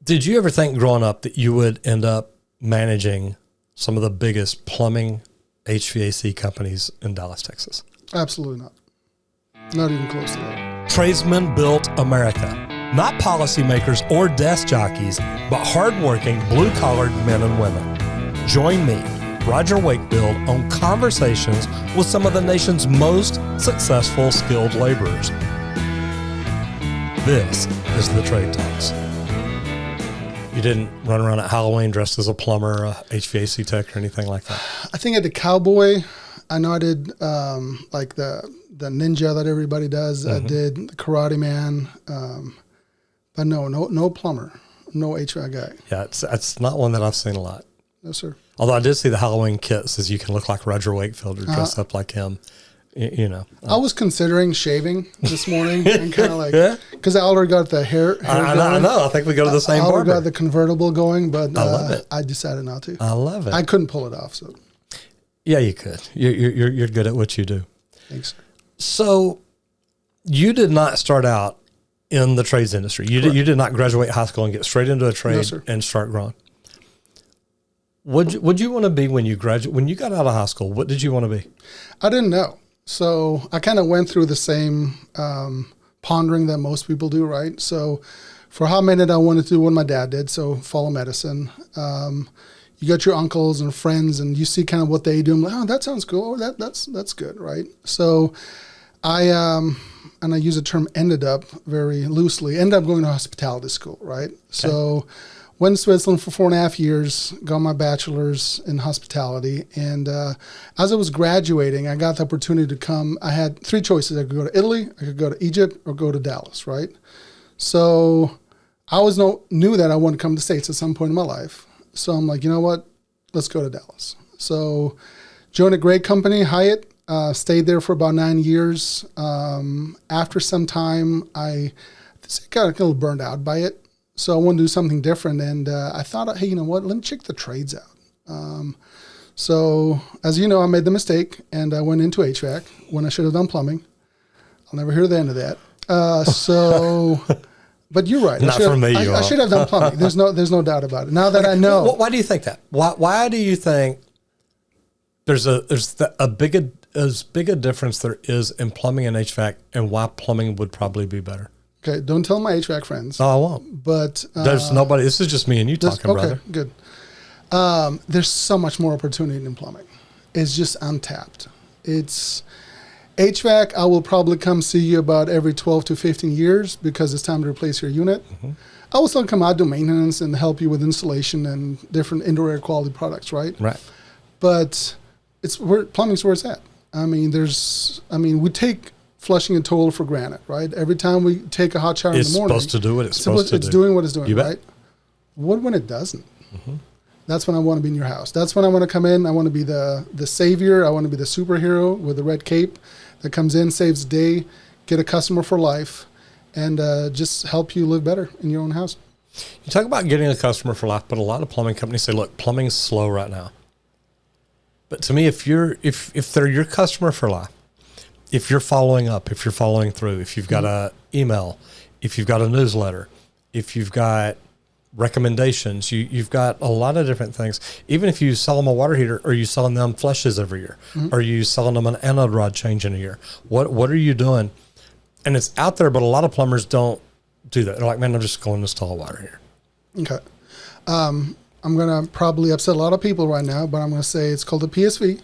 Did you ever think growing up that you would end up managing some of the biggest plumbing HVAC companies in Dallas, Texas? Absolutely not. Not even close to that. Tradesmen built America. Not policymakers or desk jockeys, but hardworking, blue-collared men and women. Join me, Roger Wakefield, on conversations with some of the nation's most successful skilled laborers. This is the Trade Talks. You didn't run around at Halloween dressed as a plumber, a HVAC tech, or anything like that? I think I did cowboy. I know I did like the ninja that everybody does. I did the karate man. But no plumber, no HVAC guy. Yeah, it's not one that I've seen a lot. No, sir. Although I did see the Halloween kit says you can look like Roger Wakefield or dress up like him. You know. I was considering shaving this morning and kind of like, because I already got the hair I know. I think we go to the same I barber. already got the convertible going, but I love it. I decided not to. I love it. I couldn't pull it off. So. Yeah, you could. You're good at what you do. Thanks. So you did not start out in the trades industry. You did not graduate high school and get straight into a trade and start growing. What'd you want to be when you graduated? When you got out of high school, what did you want to be? I didn't know. So I kind of went through the same pondering that most people do, right? So for a hot minute, I wanted to do what my dad did, so follow medicine. You got your uncles and friends, and you see kind of what they do. I'm like, oh, that sounds cool. Oh, that's good, right? So and I use the term ended up very loosely, ended up going to hospitality school, right? Okay. So went to Switzerland for 4.5 years, got my bachelor's in hospitality. And as I was graduating, I got the opportunity to come. I had 3 choices. I could go to Italy, I could go to Egypt, or go to Dallas, right? So I always knew that I wanted to come to the States at some point in my life. So I'm like, you know what? Let's go to Dallas. So joined a great company, Hyatt, stayed there for about 9 years. After some time, I got a little burned out by it. So I wanted to do something different, and I thought, hey, you know what? Let me check the trades out. So as you know, I made the mistake, and I went into HVAC when I should have done plumbing. I'll never hear the end of that. But you're right. Not for me, I should have done plumbing. There's no doubt about it. Now that I know. Why do you think that? Why do you think there's as big a difference there is in plumbing and HVAC, and why plumbing would probably be better? Okay, don't tell my HVAC friends. No, I won't. But there's nobody. This is just me and you talking, brother. Okay, good. There's so much more opportunity in plumbing. It's just untapped. It's HVAC. I will probably come see you about every 12 to 15 years because it's time to replace your unit. Mm-hmm. I will still come out do maintenance and help you with installation and different indoor air quality products, right? Right. But plumbing's where it's at. We take flushing a toilet for granted, right? Every time we take a hot shower in the morning, it's supposed to do what it's supposed to do. It's doing what it's doing, right? What when it doesn't? Mm-hmm. That's when I want to be in your house. That's when I want to come in. I want to be the savior. I want to be the superhero with the red cape that comes in, saves the day, get a customer for life, and just help you live better in your own house. You talk about getting a customer for life, but a lot of plumbing companies say, look, plumbing's slow right now. But to me, if they're your customer for life, if you're following up, if you're following through, if you've got an email, if you've got a newsletter, if you've got recommendations, you've got a lot of different things. Even if you sell them a water heater, or you selling them flushes every year, or you selling them an anode rod change in a year, what are you doing? And it's out there, but a lot of plumbers don't do that. They're like, man, I'm just going to install a water heater. Okay. I'm going to probably upset a lot of people right now, but I'm going to say it's called the PSV,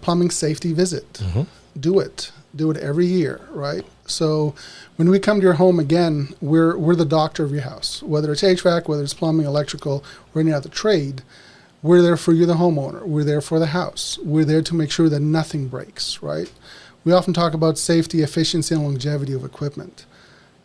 Plumbing Safety Visit. Mm-hmm. Do it every year, right? So when we come to your home again, we're the doctor of your house. Whether it's HVAC, whether it's plumbing, electrical, or any other trade, we're there for you, the homeowner. We're there for the house. We're there to make sure that nothing breaks, right? We often talk about safety, efficiency, and longevity of equipment.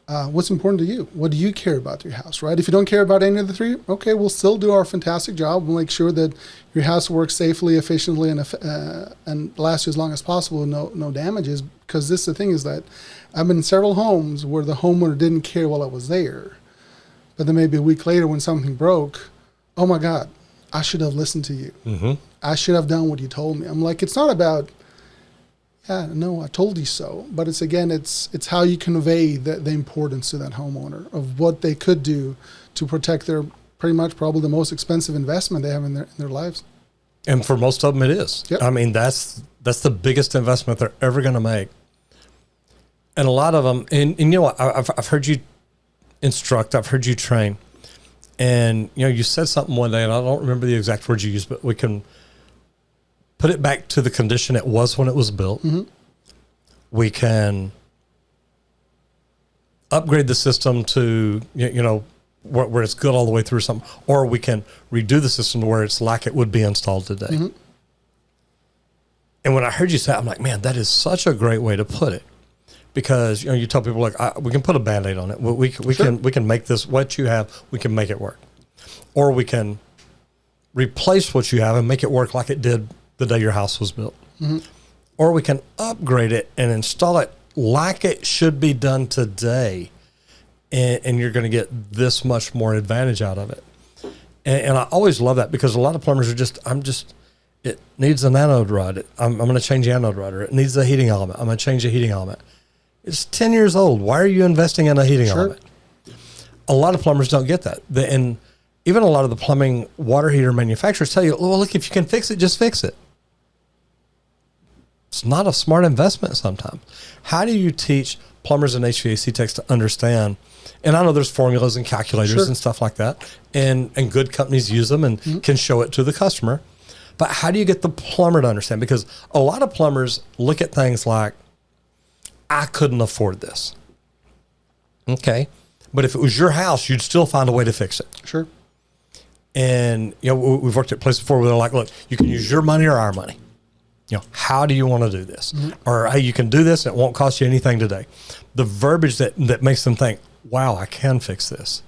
What's important to you? What do you care about your house, right? If you don't care about any of the 3, okay, we'll still do our fantastic job. We'll make sure that your house works safely, efficiently, and lasts you as long as possible, no damages. Because the thing is that I've been in several homes where the homeowner didn't care while I was there. But then maybe a week later when something broke, oh my God, I should have listened to you. Mm-hmm. I should have done what you told me. I'm like, it's not about, yeah, no, I told you so. But it's how you convey the importance to that homeowner of what they could do to protect their pretty much probably the most expensive investment they have in their lives. And for most of them, it is. Yep. I mean, that's the biggest investment they're ever going to make. And a lot of them, and you know what, I've heard you instruct, I've heard you train, and you know, you said something one day, and I don't remember the exact words you used, but we can put it back to the condition it was when it was built. Mm-hmm. We can upgrade the system to, you know, where it's good all the way through something, or we can redo the system to where it's like it would be installed today. Mm-hmm. And when I heard you say it, I'm like, man, that is such a great way to put it. Because, you know, you tell people, like, we can put a Band-Aid on it. We can make this, what you have, we can make it work. Or we can replace what you have and make it work like it did the day your house was built. Mm-hmm. Or we can upgrade it and install it like it should be done today. And you're going to get this much more advantage out of it. And I always love that, because a lot of plumbers are it needs an anode rod. I'm going to change the anode rod. Or it needs a heating element. I'm going to change the heating element. It's 10 years old. Why are you investing in a heating element? A lot of plumbers don't get that. And even a lot of the plumbing water heater manufacturers tell you, well, look, if you can fix it, just fix it. It's not a smart investment sometimes. How do you teach plumbers and HVAC techs to understand? And I know there's formulas and calculators and stuff like that, and good companies use them and can show it to the customer. But how do you get the plumber to understand? Because a lot of plumbers look at things like, I couldn't afford this. Okay. But if it was your house, you'd still find a way to fix it. Sure. And, you know, we've worked at places before where they're like, look, you can use your money or our money. You know, how do you want to do this? Mm-hmm. Or, hey, you can do this. It won't cost you anything today. The verbiage that makes them think, wow, I can fix this.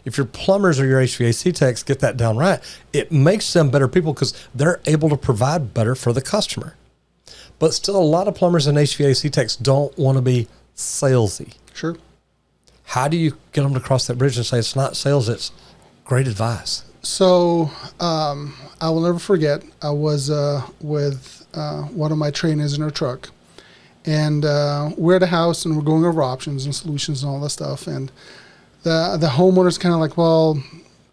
If your plumbers or your HVAC techs get that down right, it makes them better people, because they're able to provide better for the customer. But still, a lot of plumbers and HVAC techs don't want to be salesy. Sure. How do you get them to cross that bridge and say it's not sales, it's great advice? So I will never forget, I was with one of my trainers in her truck. And we're at a house, and we're going over options and solutions and all that stuff. And the homeowner's kind of like, well,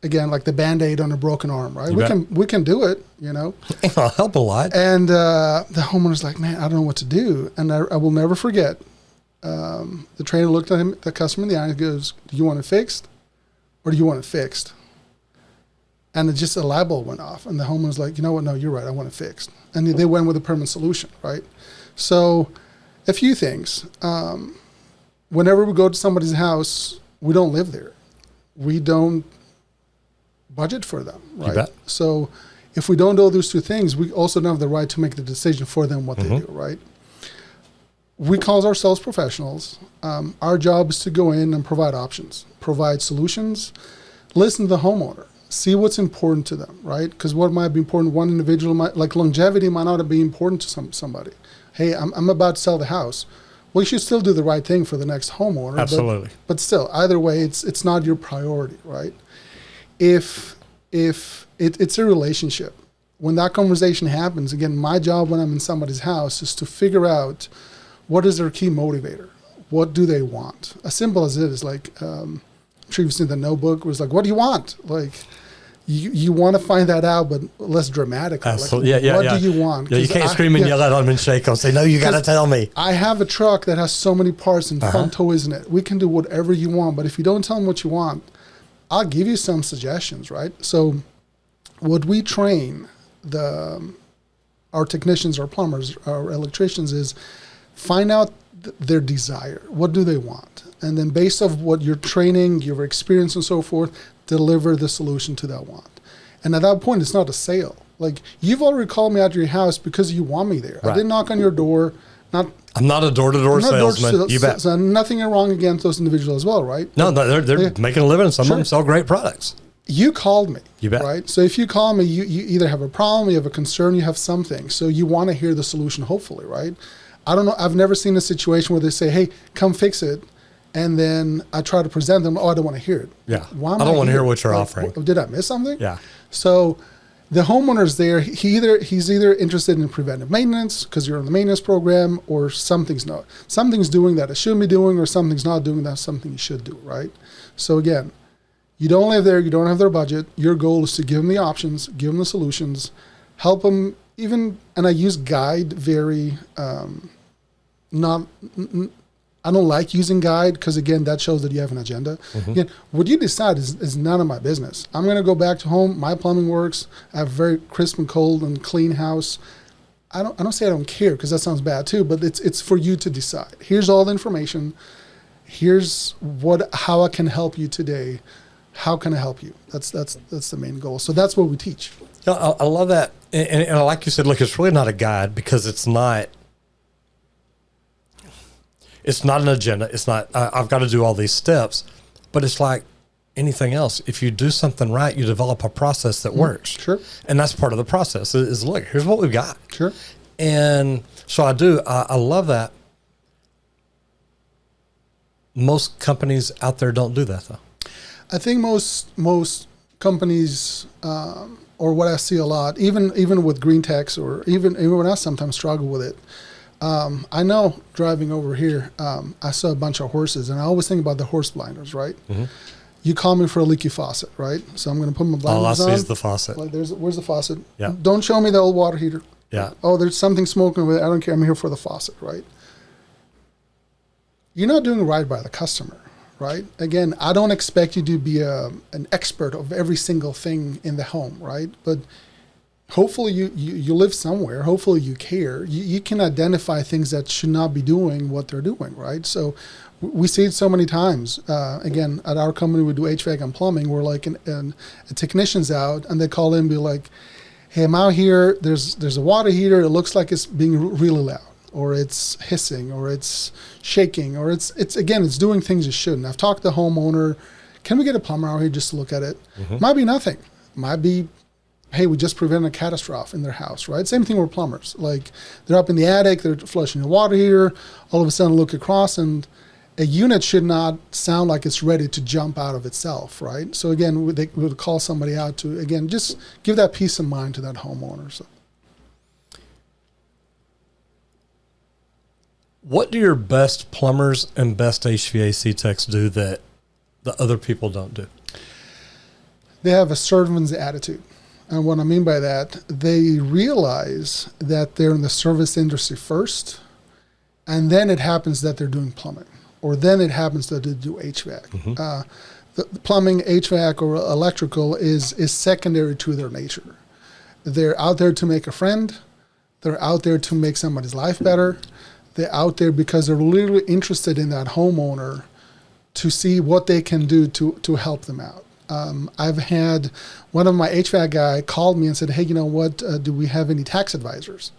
again, like the Band-Aid on a broken arm, right? We can do it, you know. It'll help a lot. And the homeowner's like, man, I don't know what to do. And I will never forget. The trainer looked at him, the customer in the eye, and goes, do you want it fixed, or do you want it fixed? And it just, a light bulb went off. And the homeowner's like, you know what? No, you're right. I want it fixed. And they went with a permanent solution, right? So a few things. Whenever we go to somebody's house, we don't live there. We don't budget for them, right? You bet. So if we don't do those two things, we also don't have the right to make the decision for them what they do, right? We call ourselves professionals. Our job is to go in and provide options, provide solutions, listen to the homeowner, see what's important to them, right? Because what might be important, one individual might, like longevity might not be important to somebody. Hey, I'm about to sell the house. Well, you should still do the right thing for the next homeowner. Absolutely. But still, either way, it's not your priority, right? If it's a relationship, when that conversation happens, again, my job when I'm in somebody's house is to figure out what is their key motivator. What do they want? As simple as it is, like, I'm sure you've seen The Notebook, where it's like, what do you want? Like, you want to find that out, but less dramatic. Absolutely. Like, what do you want? Yeah, you can't scream and yell at them and shake them. Say, no, you got to tell me. I have a truck that has so many parts and fun toys in it. We can do whatever you want, but if you don't tell them what you want, I'll give you some suggestions, right? So what we train our technicians, our plumbers, our electricians is find out their desire. What do they want? And then based off what your training, your experience and so forth, deliver the solution to that want. And at that point, it's not a sale. Like, you've already called me out to your house because you want me there. Right. I didn't knock on your door. I'm not a door-to-door salesman. You bet. So nothing wrong against those individuals as well, right? No, they're making a living, and some of them sell great products. You called me. You bet. Right? So if you call me, you either have a problem, you have a concern, you have something. So you want to hear the solution, hopefully, right? I don't know. I've never seen a situation where they say, hey, come fix it. And then I try to present them, I don't want to hear it. Yeah. I don't want to hear what you're offering. Did I miss something? Yeah. So the homeowner's there. He's either interested in preventive maintenance because you're in the maintenance program, or something's doing that it shouldn't be doing, or something's not doing that something you should do, right? So again, you don't live there, you don't have their budget. Your goal is to give them the options, give them the solutions, help them even. And I use guide very not. I don't like using guide because, again, that shows that you have an agenda. Mm-hmm. Again, what you decide is none of my business. I'm going to go back to home. My plumbing works. I have a very crisp and cold and clean house. I don't say I don't care because that sounds bad too, but it's for you to decide. Here's all the information. Here's how I can help you today. How can I help you? That's the main goal. So that's what we teach. Yeah, I love that. And like you said, look, it's really not a guide because it's not an agenda. It's not, I've got to do all these steps, but it's like anything else. If you do something right, you develop a process that works. Sure. And that's part of the process is look, here's what we've got. Sure. And so I love that. Most companies out there don't do that though. I think most companies, or what I see a lot, even with green techs, or even when I sometimes struggle with it, I know driving over here, I saw a bunch of horses, and I always think about the horse blinders, right? Mm-hmm. You call me for a leaky faucet, right? So I'm going to put my blinders on. All I see is the faucet. Like where's the faucet? Yeah. Don't show me the old water heater. Yeah. Oh, there's something smoking with it. I don't care. I'm here for the faucet, right? You're not doing right by the customer, right? Again, I don't expect you to be an expert of every single thing in the home, right? But hopefully you live somewhere. Hopefully you care. You can identify things that should not be doing what they're doing, right? So we see it so many times. Again, at our company, we do HVAC and plumbing. We're like a technician's out, and they call in and be like, hey, I'm out here. There's a water heater. It looks like it's being really loud, or it's hissing, or it's shaking, or it's doing things it shouldn't. I've talked to the homeowner. Can we get a plumber out here just to look at it? Mm-hmm. Might be nothing. Might be, hey, we just prevented a catastrophe in their house, right? Same thing with plumbers. Like, they're up in the attic, they're flushing the water heater, all of a sudden look across, and a unit should not sound like it's ready to jump out of itself, right? So again, we would call somebody out to, again, just give that peace of mind to that homeowner. So, what do your best plumbers and best HVAC techs do that the other people don't do? They have a servant's attitude. And what I mean by that, they realize that they're in the service industry first, and then it happens that they're doing plumbing, or then it happens that they do HVAC. Mm-hmm. The plumbing, HVAC, or electrical is secondary to their nature. They're out there to make a friend. They're out there to make somebody's life better. They're out there because they're literally interested in that homeowner to see what they can do to help them out. I've had one of my HVAC guy called me and said, hey, you know what, do we have any tax advisors?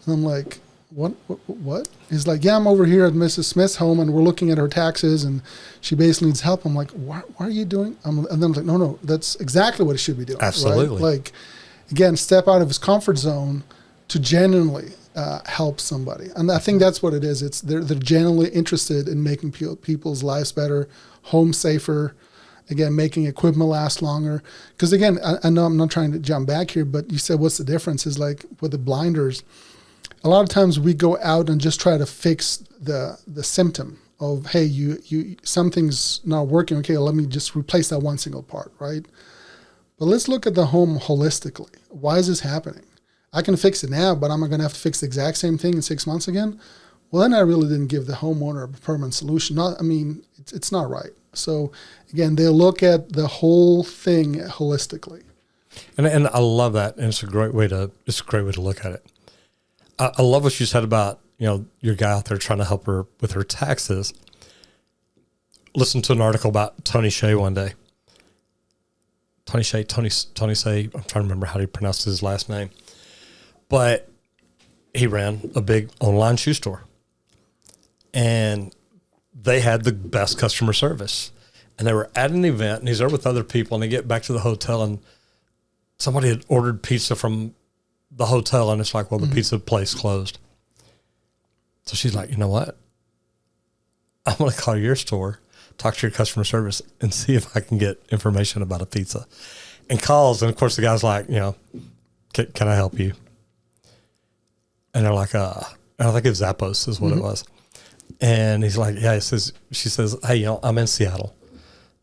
And I'm like, what? He's like, yeah, I'm over here at Mrs. Smith's home, and we're looking at her taxes, and she basically needs help. I'm like, why are you doing? And then I'm like, no, that's exactly what he should be doing. Absolutely. Right? Like, again, step out of his comfort zone to genuinely help somebody. And I think that's what it is. It's they're genuinely interested in making people's lives better, homes safer, again, making equipment last longer. Because again, I know I'm not trying to jump back here, but you said what's the difference is like with the blinders, a lot of times we go out and just try to fix the symptom of, hey, you something's not working. Okay, let me just replace that one single part, right? But let's look at the home holistically. Why is this happening? I can fix it now, but I'm going to have to fix the exact same thing in 6 months again. Well, then I really didn't give the homeowner a permanent solution. It's not right. So again, they look at the whole thing holistically. And I love that. And it's a great way to look at it. I love what you said about, your guy out there trying to help her with her taxes. Listened to an article about Tony Hsieh one day. Tony Hsieh, I'm trying to remember how he pronounced his last name. But he ran a big online shoe store. And they had the best customer service. And they were at an event, and he's there with other people, and they get back to the hotel, and somebody had ordered pizza from the hotel, and it's like, well, the pizza place closed. So she's like, you know what? I'm going to call your store, talk to your customer service, and see if I can get information about a pizza. And calls, and of course the guy's like, can I help you? And they're like, and I think it's Zappos is what it was. And he's like, yeah, she says, hey, you know, I'm in Seattle.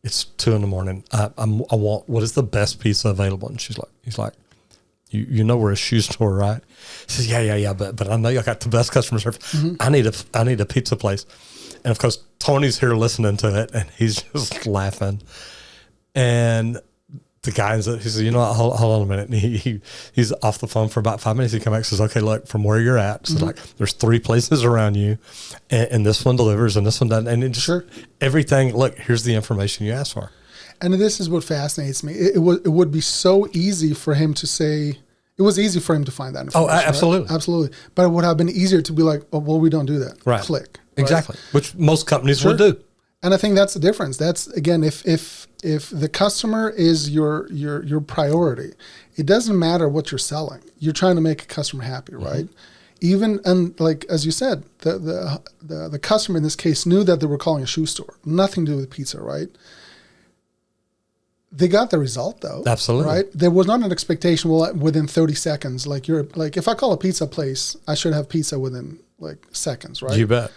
It's 2 a.m. I want, what is the best pizza available? And he's like, you know, we're a shoe store, right? He says, yeah. But I know you got the best customer service. I need a pizza place. And of course, Tony's here listening to it and he's just laughing. And the guy, he says, you know what, hold on a minute. And he's off the phone for about 5 minutes. He comes back and says, okay, look, from where you're at, so like there's 3 places around you and this one delivers and this one doesn't. And it just, everything, look, here's the information you asked for. And this is what fascinates me. It would be so easy for him to say, it was easy for him to find that information. Oh, absolutely. Right? Absolutely. But it would have been easier to be like, oh, well, we don't do that. Right. Click. Right? Exactly. Which most companies would do. And I think that's the difference. That's, again, if the customer is your priority, it doesn't matter what you're selling. You're trying to make a customer happy, right? Even, and like, as you said, the customer in this case knew that they were calling a shoe store. Nothing to do with pizza, right? They got the result though. Absolutely. Right? There was not an expectation, well, within 30 seconds. Like if I call a pizza place, I should have pizza within like seconds, right? You bet.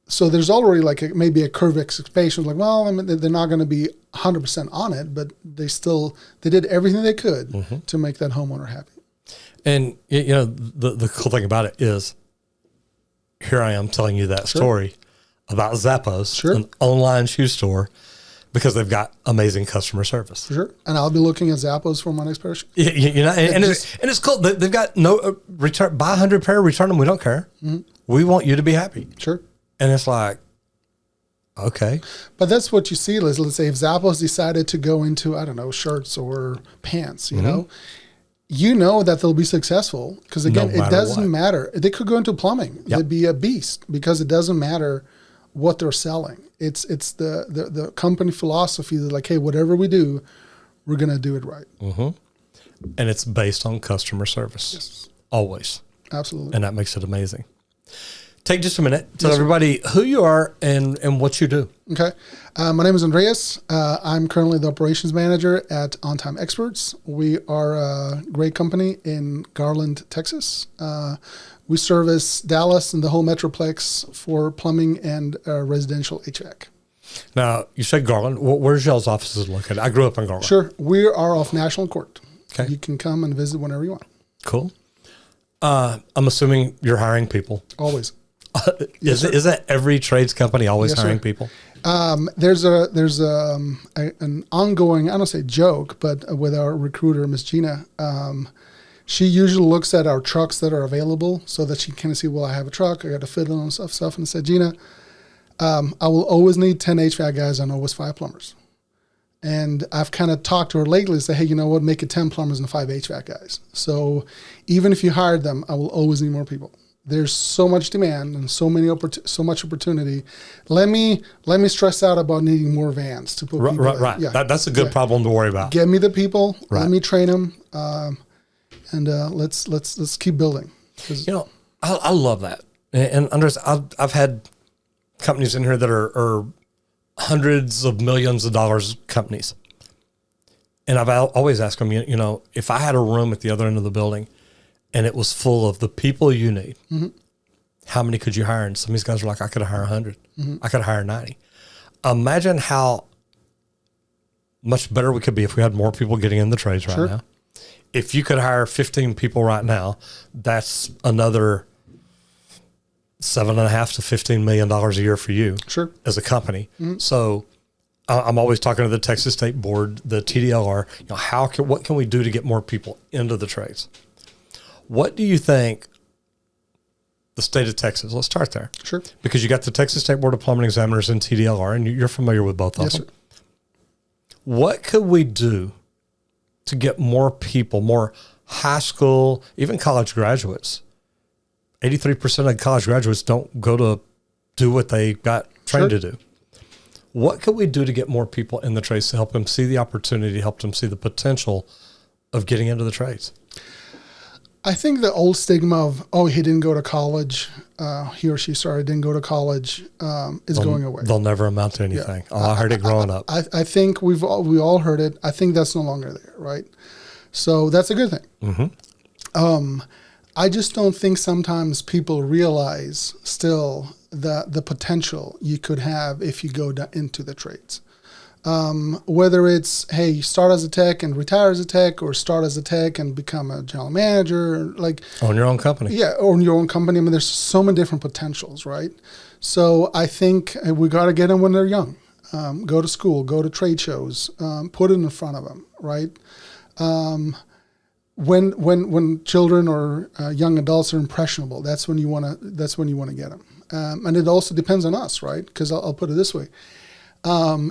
So there's already like maybe a curve expectation. Like, well, I mean, they're not going to be 100% on it, but they did everything they could to make that homeowner happy. And you know, the cool thing about it is, here I am telling you that story about Zappos, an online shoe store, because they've got amazing customer service. For sure. And I'll be looking at Zappos for my next pair of shoes. You know, and it's cool. They've got no return, buy 100 pair, return them. We don't care. We want you to be happy. Sure. And it's like, okay. But that's what you see, Liz. Let's say if Zappos decided to go into, I don't know, shirts or pants, you know that they'll be successful. Because again, it doesn't matter. They could go into plumbing. They'd be a beast because it doesn't matter what they're selling. It's the company philosophy that like, hey, whatever we do, we're going to do it right. And it's based on customer service. Yes. Always. Absolutely. And that makes it amazing. Take just a minute. Tell everybody who you are and what you do. Okay. My name is Andreas. I'm currently the operations manager at On Time Experts. We are a great company in Garland, Texas. We service Dallas and the whole Metroplex for plumbing and residential HVAC. Now, you said Garland. Where's y'all's offices located? I grew up in Garland. Sure. We are off National Court. Okay. You can come and visit whenever you want. Cool. I'm assuming you're hiring people. Always. Is that every trades company always hiring people? There's an ongoing, I don't say joke, but with our recruiter, Miss Gina, she usually looks at our trucks that are available so that she can see, well, I have a truck, I got to fit it on stuff. And I said, Gina, I will always need 10 HVAC guys and always 5 plumbers. And I've kind of talked to her lately and say, hey, you know what, make it 10 plumbers and 5 HVAC guys. So even if you hired them, I will always need more people. There's so much demand and so much opportunity. Let me stress out about needing more vans to put people in. Right. Yeah. That's a good problem to worry about. Get me the people. Right. Let me train them, and let's keep building. You know, I love that. And Andres, I've had companies in here that are hundreds of millions of dollars companies, and I've always asked them, you know, if I had a room at the other end of the building and it was full of the people you need, how many could you hire? And some of these guys are like, I could hire 100. I could hire 90. Imagine how much better we could be if we had more people getting in the trades right now. If you could hire 15 people right now, that's another $7.5 to $15 million a year for you as a company. So I'm always talking to the Texas State Board, the TDLR, you know, what can we do to get more people into the trades? What do you think the state of Texas, let's start there. Sure. Because you got the Texas State Board of Plumbing Examiners and TDLR, and you're familiar with both of them. Sir. What could we do to get more people, more high school, even college graduates? 83% of college graduates don't go to do what they got trained to do. What could we do to get more people in the trades to help them see the opportunity, help them see the potential of getting into the trades? I think the old stigma of, oh, he didn't go to college, he or she, didn't go to college, is going away. They'll never amount to anything. I heard it growing up. I think we all heard it. I think that's no longer there, right? So that's a good thing. Mm-hmm. I just don't think sometimes people realize still the potential you could have if you go into the trades. Whether it's, hey, you start as a tech and retire as a tech, or start as a tech and become a general manager, like Own your own company. yeah, own your own company. I mean, there's so many different potentials, right? So I think we got to get them when they're young. Go to school, go to trade shows, put it in front of them, right? When children or young adults are impressionable, that's when you want to get them. And it also depends on us, right? Because I'll put it this way: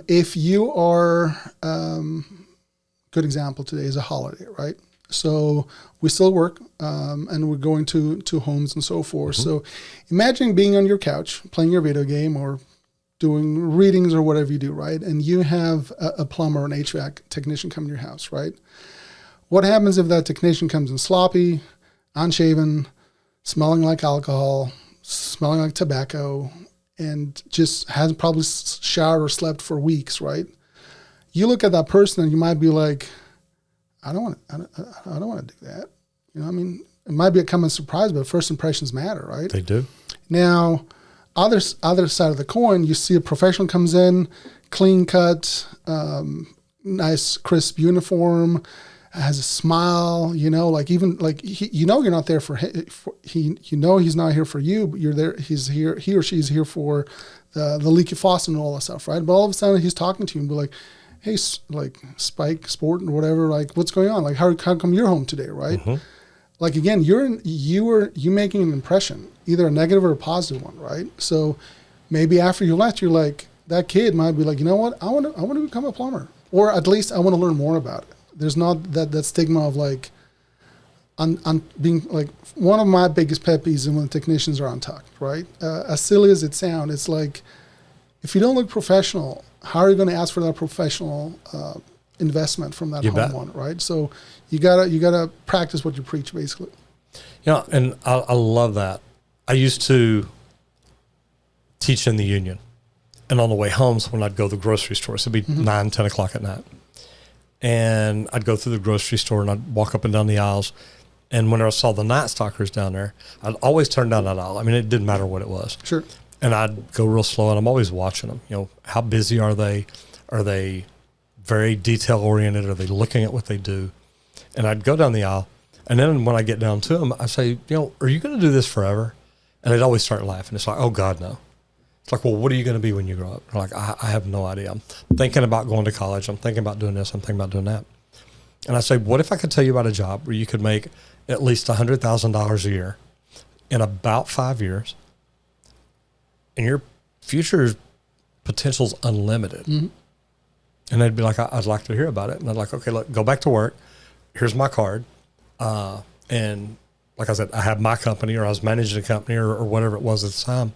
if you are, good example today is a holiday, right? So we still work, and we're going to homes and so forth. Mm-hmm. So imagine being on your couch playing your video game or doing readings or whatever you do, right? And you have a plumber or an HVAC technician come to your house, right? What happens if that technician comes in sloppy, unshaven, smelling like alcohol, smelling like tobacco, and just hasn't probably showered or slept for weeks, right? You look at that person and you might be like, I don't want to do that. You know, I mean, it might be a common surprise, but first impressions matter, right? They do. Now, other side of the coin, you see a professional comes in, clean cut, nice crisp uniform, has a smile, you know, like even like you know you're not there for he you know he's not here for you, but you're there. He's here. He or she's here for the leaky faucet and all that stuff, right? But all of a sudden he's talking to you and be like, "Hey, like Spike Sport or whatever, like what's going on? Like how come you're home today, right?" Mm-hmm. Like again, you making an impression, either a negative or a positive one, right? So maybe after you left, you're like that kid might be like, you know what, I want to become a plumber, or at least I want to learn more about it. There's not that stigma of like, on being like, one of my biggest pet peeves is when technicians are untucked, right? As silly as it sounds, it's like, if you don't look professional, how are you going to ask for that professional investment from that homeowner, right? So you gotta practice what you preach, basically. Yeah, and I love that. I used to teach in the union, and on the way home, so when I'd go to the grocery store, so it'd be 9, 10 o'clock at night. And I'd go through the grocery store and I'd walk up and down the aisles. And when I saw the Night Stalkers down there, I'd always turn down that aisle. I mean, it didn't matter what it was. Sure. And I'd go real slow, and I'm always watching them. You know, how busy are they? Are they very detail oriented? Are they looking at what they do? And I'd go down the aisle. And then when I get down to them, I say, you know, are you going to do this forever? And they'd always start laughing. It's like, oh, God, no. It's like, well, what are you going to be when you grow up? They're like, I have no idea. I'm thinking about going to college. I'm thinking about doing this. I'm thinking about doing that. And I say, what if I could tell you about a job where you could make at least $100,000 a year in about 5 years, and your future potential's unlimited? Mm-hmm. And they'd be like, I'd like to hear about it. And I'd like, okay, look, go back to work. Here's my card. And like I said, I have my company, or I was managing a company, or whatever it was at the time.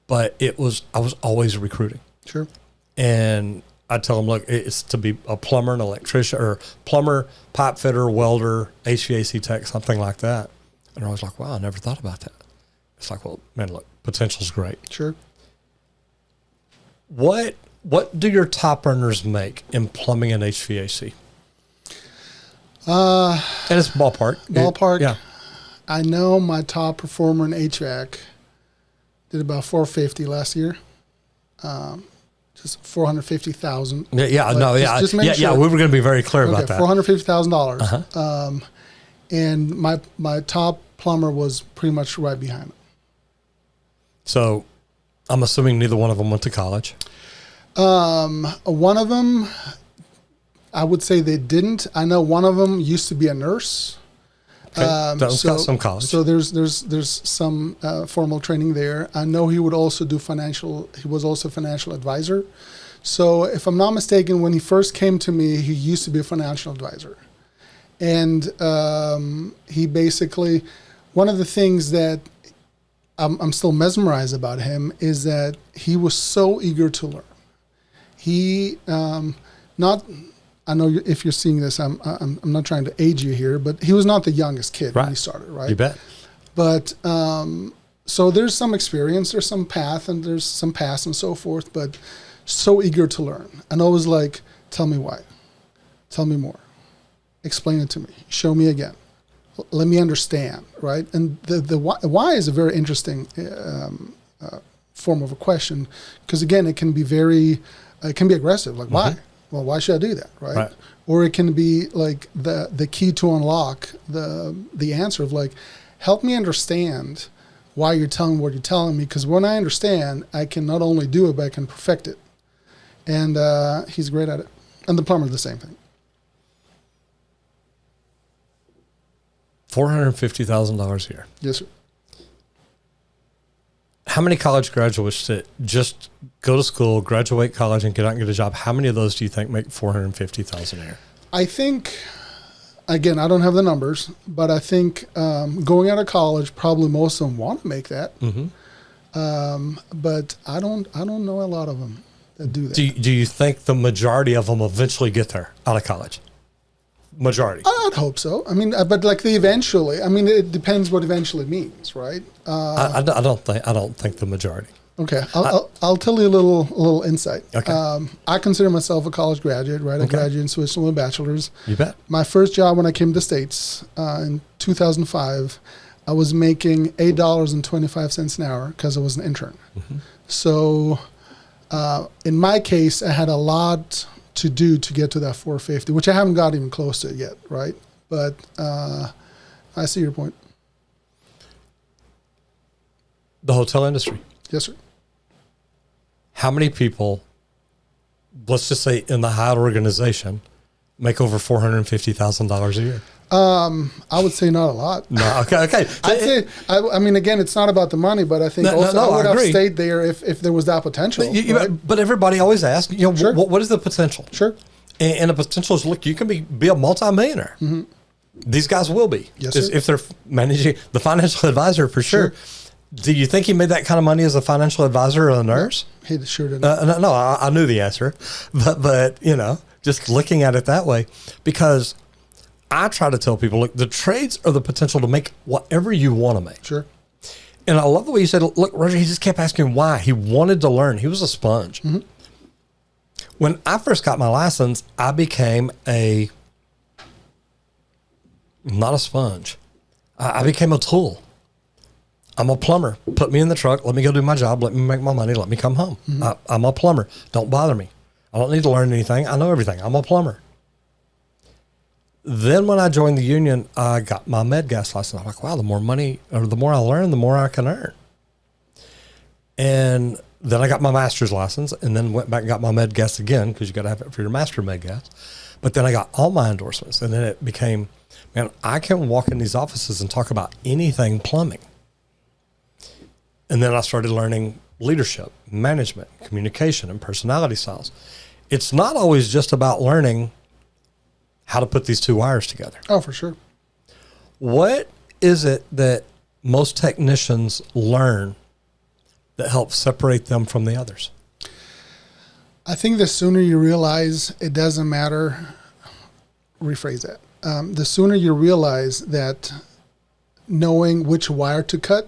But I was always recruiting. Sure. And I'd tell them, look, it's to be a plumber, an electrician, or plumber, pipe fitter, welder, HVAC tech, something like that. And I was like, wow, I never thought about that. It's like, well, man, look, potential's great. Sure. What do your top earners make in plumbing and HVAC? And it's ballpark. Ballpark. Yeah. I know my top performer in HVAC did about $450 last year. Just $450,000. Yeah. We were going to be very clear about that. $450,000. Uh-huh. And my top plumber was pretty much right behind him. So, I'm assuming neither one of them went to college. One of them, I would say they didn't. I know one of them used to be a nurse. Okay. Got some college. So there's some formal training there. I know he would also do he was also a financial advisor. So if I'm not mistaken, when he first came to me, he used to be a financial advisor. And he basically, one of the things that I'm still mesmerized about him is that he was so eager to learn. He, I know if you're seeing this, I'm not trying to age you here, but he was not the youngest kid when he started, right? You bet. But so there's some experience, there's some path, and there's some past and so forth, but so eager to learn. And always like, tell me why. Tell me more. Explain it to me. Show me again. Let me understand, right? And the why is a very interesting form of a question, because again, it can be aggressive. Like, why? Well, why should I do that, right? Or it can be like the key to unlock the answer of like, help me understand why you're telling what you're telling me, because when I understand, I can not only do it, but I can perfect it. And he's great at it. And the plumber, the same thing. $450,000 a year. Yes, sir. How many college graduates that just go to school, graduate college, and get out and get a job? How many of those do you think make $450,000 a year? I think, again, I don't have the numbers, but I think going out of college, probably most of them want to make that. But I don't know a lot of them that do that. Do you think the majority of them eventually get there out of college? Majority. I'd hope so. I mean, but like the eventually. I mean, it depends what eventually means, right? I don't think the majority. Okay, I'll tell you a little insight. Okay. I consider myself a college graduate, right? I graduated in Switzerland with a bachelor's. You bet. My first job when I came to the States in 2005, I was making $8.25 an hour because I was an intern. So in my case, I had a lot to do to get to that 450, which I haven't got even close to it yet, right? But I see your point. The hotel industry. Yes, sir. How many people, let's just say in the Hyatt organization, make over $450,000 a year? I would say not a lot. No, okay. I'd say, I mean, again, it's not about the money, but I think I would have stayed there if there was that potential. Right? But everybody always asks, Sure. what is the potential? Sure. And the potential is, look, you can be a multimillionaire. These guys will be. Yes, sir. If they're managing the financial advisor for sure. Do you think he made that kind of money as a financial advisor or a nurse? No, he sure didn't. No, I knew the answer, but just looking at it that way, because I try to tell people, look, the trades are the potential to make whatever you want to make. Sure. And I love the way you said, look, Roger, he just kept asking why. He wanted to learn. He was a sponge. When I first got my license, I became not a sponge. I became a tool. I'm a plumber. Put me in the truck. Let me go do my job. Let me make my money. Let me come home. I'm a plumber. Don't bother me. I don't need to learn anything. I know everything. I'm a plumber. Then when I joined the union, I got my med gas license. I'm like, wow, the more money or the more I learn, the more I can earn. And then I got my master's license and then went back and got my med gas again, because you got to have it for your master med gas. But then I got all my endorsements, and then it became, man, I can walk in these offices and talk about anything plumbing. And then I started learning leadership, management, communication, and personality styles. It's not always just about learning how to put these two wires together. Oh, for sure. What is it that most technicians learn that helps separate them from the others? I think the sooner you realize it doesn't matter, rephrase that. The sooner you realize that knowing which wire to cut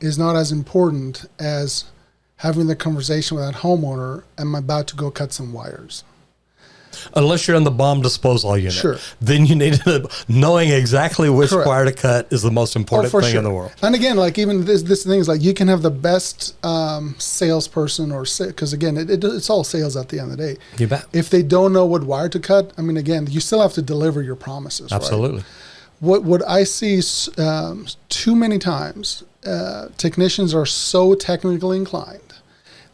is not as important as having the conversation with that homeowner, I'm about to go cut some wires. Unless you're in the bomb disposal unit. Sure. Then you need to, knowing exactly which wire to cut is the most important thing in the world. And again, like even this thing is like, you can have the best salesperson because again, it's all sales at the end of the day. You bet. If they don't know what wire to cut, I mean, again, you still have to deliver your promises. Absolutely. Right? What I see too many times, technicians are so technically inclined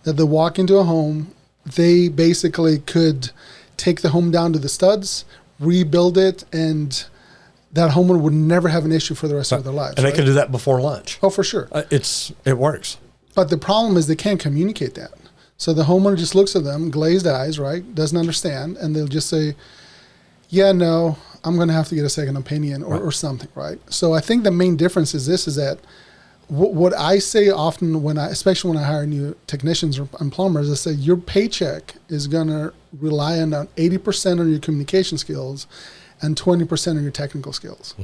that they walk into a home, they basically could take the home down to the studs, rebuild it, and that homeowner would never have an issue for the rest of their lives. And they can do that before lunch. Oh, for sure. It works. But the problem is they can't communicate that. So the homeowner just looks at them, glazed eyes, right? Doesn't understand. And they'll just say, yeah, no, I'm going to have to get a second opinion or something, right? So I think the main difference is that what I say often especially when I hire new technicians and plumbers, I say your paycheck is going to rely on 80% on your communication skills and 20% on your technical skills.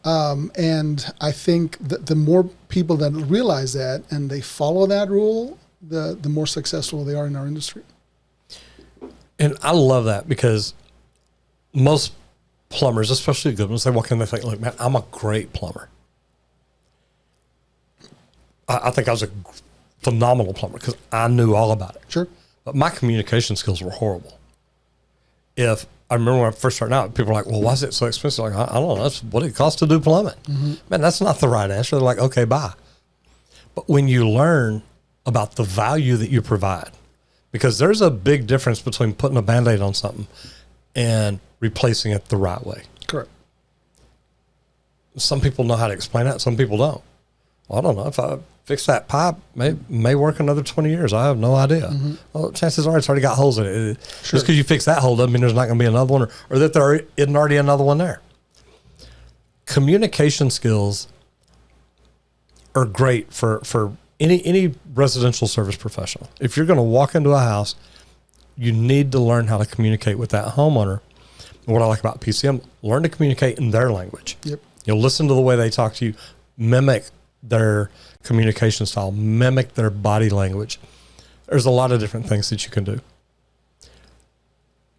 And I think that the more people that realize that and they follow that rule, the more successful they are in our industry. And I love that, because most plumbers, especially good ones, they walk in, they think, look, man, I'm a great plumber. I think I was a phenomenal plumber because I knew all about it. Sure. But my communication skills were horrible. If I remember when I first started out, people were like, well, why is it so expensive? Like, I don't know. That's what it costs to do plumbing. Man, that's not the right answer. They're like, okay, bye. But when you learn about the value that you provide, because there's a big difference between putting a Band-Aid on something and replacing it the right way. Correct. Some people know how to explain that. Some people don't. Well, I don't know. If I fix that pipe, may work another 20 years. I have no idea. Well, chances are it's already got holes in it. Just because you fix that hole doesn't mean there's not going to be another one, or that there isn't already another one there. Communication skills are great for any residential service professional. If you're going to walk into a house, you need to learn how to communicate with that homeowner. And what I like about PCM, learn to communicate in their language. Yep. You'll listen to the way they talk to you, mimic their communication style, mimic their body language. There's a lot of different things that you can do.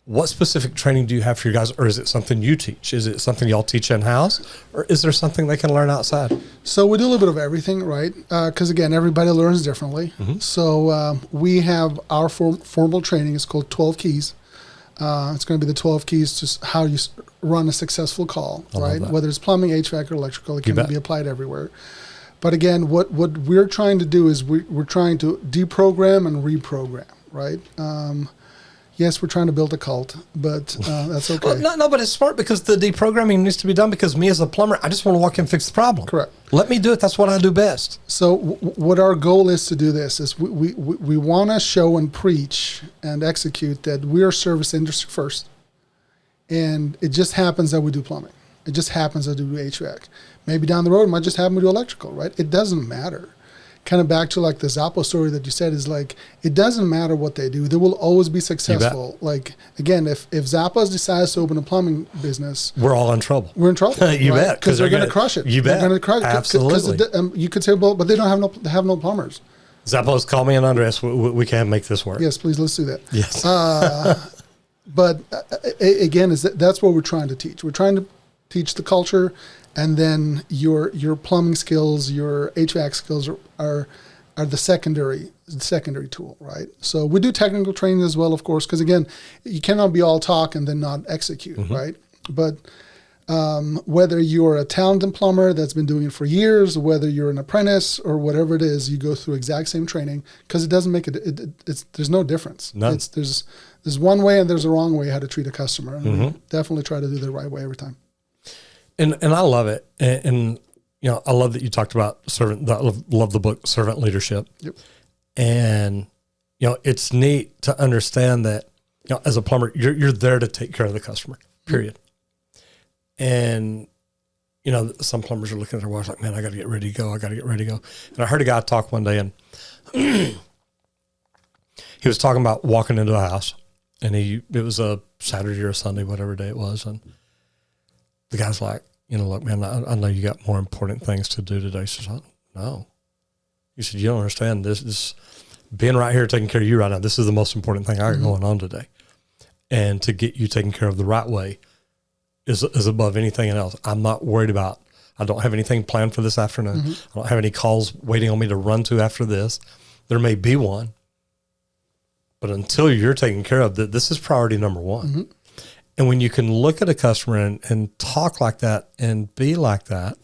What specific training do you have for your guys, or is it something you teach? Is it something y'all teach in-house, or is there something they can learn outside? So we do a little bit of everything, right? Because again, everybody learns differently. So we have our formal training. It's called 12 Keys. It's going to be the 12 keys to how you run a successful call, right? Whether it's plumbing, HVAC, or electrical, it can be applied everywhere. But again, what we're trying to do is we're trying to deprogram and reprogram, right? Yes, we're trying to build a cult, but that's okay. Well, no, but it's smart because the deprogramming needs to be done because me as a plumber, I just want to walk in and fix the problem. Correct. Let me do it. That's what I do best. So what our goal is to do this is we want to show and preach and execute that we are service industry first. And it just happens that we do plumbing. It just happens that we do HVAC. Maybe down the road, it might just happen to do electrical, right? It doesn't matter. Kind of back to like the Zappos story that you said is like, it doesn't matter what they do. They will always be successful. Like, again, if Zappos decides to open a plumbing business, we're all in trouble. We're in trouble. You bet. Because they're going to crush it. You bet. They're going to crush it. Absolutely. You could say, well, but they have no plumbers. Zappos, call me and Andres. We can't make this work. Yes, please, let's do that. Yes. But again, that's what we're trying to teach. We're trying to teach the culture, and then your plumbing skills, your HVAC skills are the secondary tool, right? So we do technical training as well, of course, because again, you cannot be all talk and then not execute, right? But whether you're a talented plumber that's been doing it for years, whether you're an apprentice or whatever it is, you go through exact same training because it doesn't make there's no difference. None. There's one way and there's a wrong way how to treat a customer, and we definitely try to do the right way every time. And I love it. And you know, I love that you talked about servant. I love the book Servant Leadership. Yep. And you know, it's neat to understand that, you know, as a plumber, you're there to take care of the customer. Period. And you know, some plumbers are looking at their wives like, man, I got to get ready to go. And I heard a guy talk one day, and he was talking about walking into a house, and it was a Saturday or a Sunday, whatever day it was, and the guy's like, you know, look, man, I know you got more important things to do today. She said, no. He said, you don't understand this being right here taking care of you right now. This is the most important thing I got going on today. And to get you taken care of the right way is above anything else. I'm not worried about, I don't have anything planned for this afternoon. I don't have any calls waiting on me to run to after this. There may be one, but until you're taken care of, this is priority number one. And when you can look at a customer and talk like that and be like that,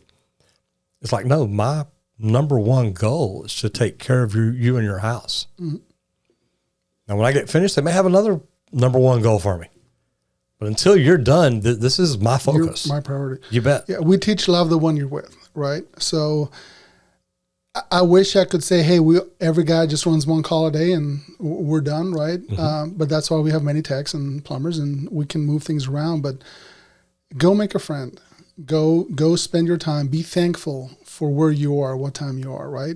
it's like, no, my number one goal is to take care of you and your house. Now, when I get finished, they may have another number one goal for me. But until you're done, this is my focus. My priority. You bet. Yeah, we teach love the one you're with, right? So I wish I could say, hey, every guy just runs one call a day and we're done, right? But that's why we have many techs and plumbers, and we can move things around. But go make a friend. Go spend your time. Be thankful for where you are, what time you are, right?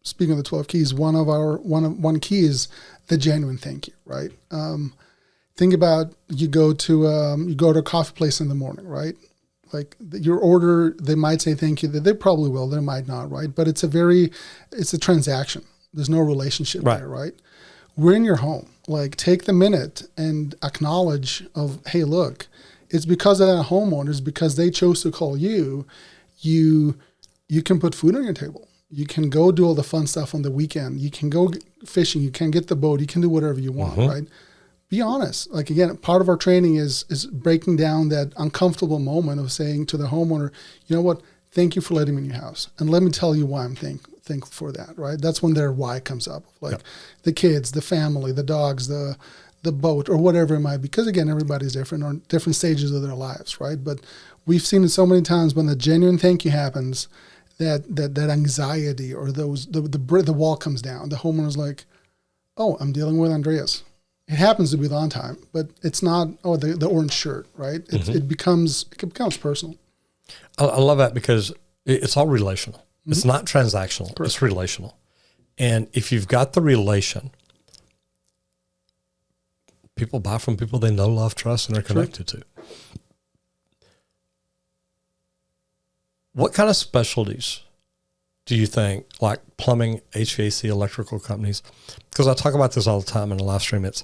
Speaking of the 12 keys, one key is the genuine thank you, right? Think about you go to a coffee place in the morning, right? Like your order, they might say thank you. They probably will. They might not, right? But it's a transaction. There's no relationship there, right? We're in your home. Like take the minute and acknowledge of, hey, look, It's because of that homeowners, because they chose to call you. You can put food on your table. You can go do all the fun stuff on the weekend. You can go fishing. You can get the boat. You can do whatever you want, right? Be honest. Like, again, part of our training is breaking down that uncomfortable moment of saying to the homeowner, you know what, thank you for letting me in your house. And let me tell you why I'm thankful for that, right? That's when their why comes up. Like the kids, the family, the dogs, the boat, or whatever it might be. Because, again, everybody's different or different stages of their lives, right? But we've seen it so many times when the genuine thank you happens, that anxiety or the wall comes down. The homeowner's like, oh, I'm dealing with Andreas. It happens to be the on time, but it's not, the orange shirt, right? It becomes personal. I love that because it's all relational. It's not transactional. Correct. It's relational. And if you've got the relation, people buy from people they know, love, trust, and are connected to. What kind of specialties do you think, like plumbing, HVAC, electrical companies? Because I talk about this all the time in the live stream. It's,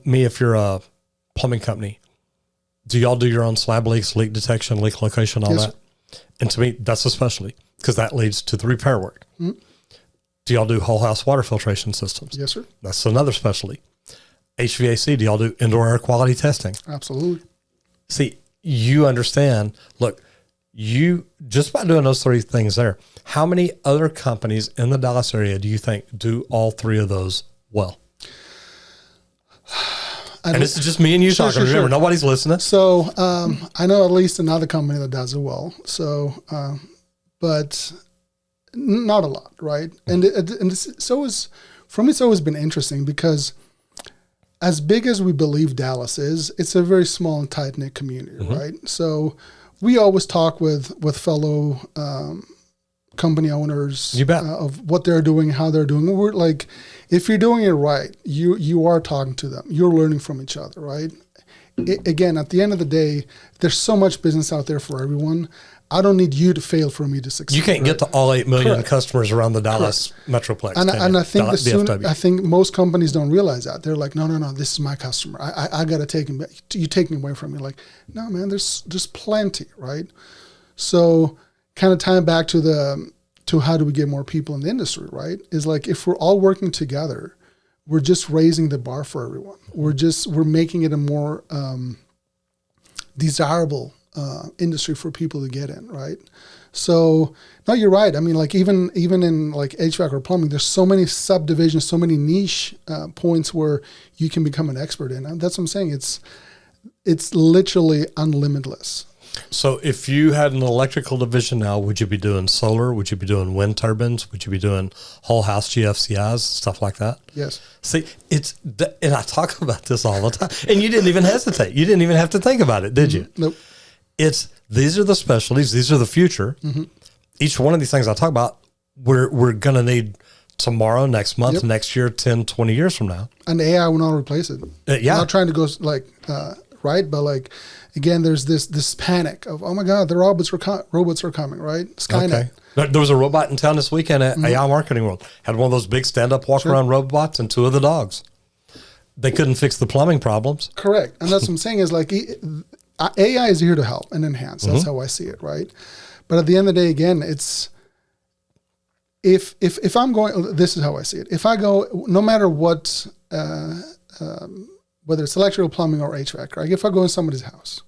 me, if you're a plumbing company, do y'all do your own slab leaks, leak detection, leak location, all that? And to me, that's a specialty because that leads to the repair work. Mm-hmm. Do y'all do whole house water filtration systems? Yes, sir. That's another specialty. HVAC, do y'all do indoor air quality testing? Absolutely. See, you understand, look, you just by doing those three things there, how many other companies in the Dallas area do you think do all three of those well? And this is just me and you talking. Remember, nobody's listening. So I know at least another company that does it well. So, but not a lot, right? And for me, it's always been interesting because as big as we believe Dallas is, it's a very small and tight knit community, right? So we always talk with fellow company owners of what they're doing, how they're doing. We're like, if you're doing it right, you are talking to them. You're learning from each other, right? Again, at the end of the day, there's so much business out there for everyone. I don't need you to fail for me to succeed. You can't get to all 8 million customers around the Dallas Metroplex. And I think I think most companies don't realize that. They're like, no, this is my customer. I got to take him. You take me away from me. Like, no, man, there's plenty, right? So kind of tying back to how do we get more people in the industry, right? Is like, if we're all working together, we're just raising the bar for everyone. We're making it a more desirable industry for people to get in, right? So no, you're right. I mean, like even in like HVAC or plumbing, there's so many subdivisions, so many niche points where you can become an expert in. And that's what I'm saying. It's literally unlimitless. So if you had an electrical division now, would you be doing solar? Would you be doing wind turbines? Would you be doing whole house GFCIs, stuff like that? Yes. See, and I talk about this all the time, and you didn't even hesitate. You didn't even have to think about it, did you? Nope. These are the specialties. These are the future. Mm-hmm. Each one of these things I talk about, we're going to need tomorrow, next month, next year, 10, 20 years from now. And AI will not replace it. I'm not trying to go like, right. But like, again, there's this panic of, oh my God, the robots are coming, right? Skynet. Okay. There was a robot in town this weekend at AI Marketing World. Had one of those big stand-up walk-around robots and 2 of the dogs. They couldn't fix the plumbing problems. Correct. And that's what I'm saying is like, AI is here to help and enhance. That's how I see it, right? But at the end of the day, again, it's if I'm going, this is how I see it. If I go, no matter what, whether it's electrical, plumbing, or HVAC, right? If I go in somebody's house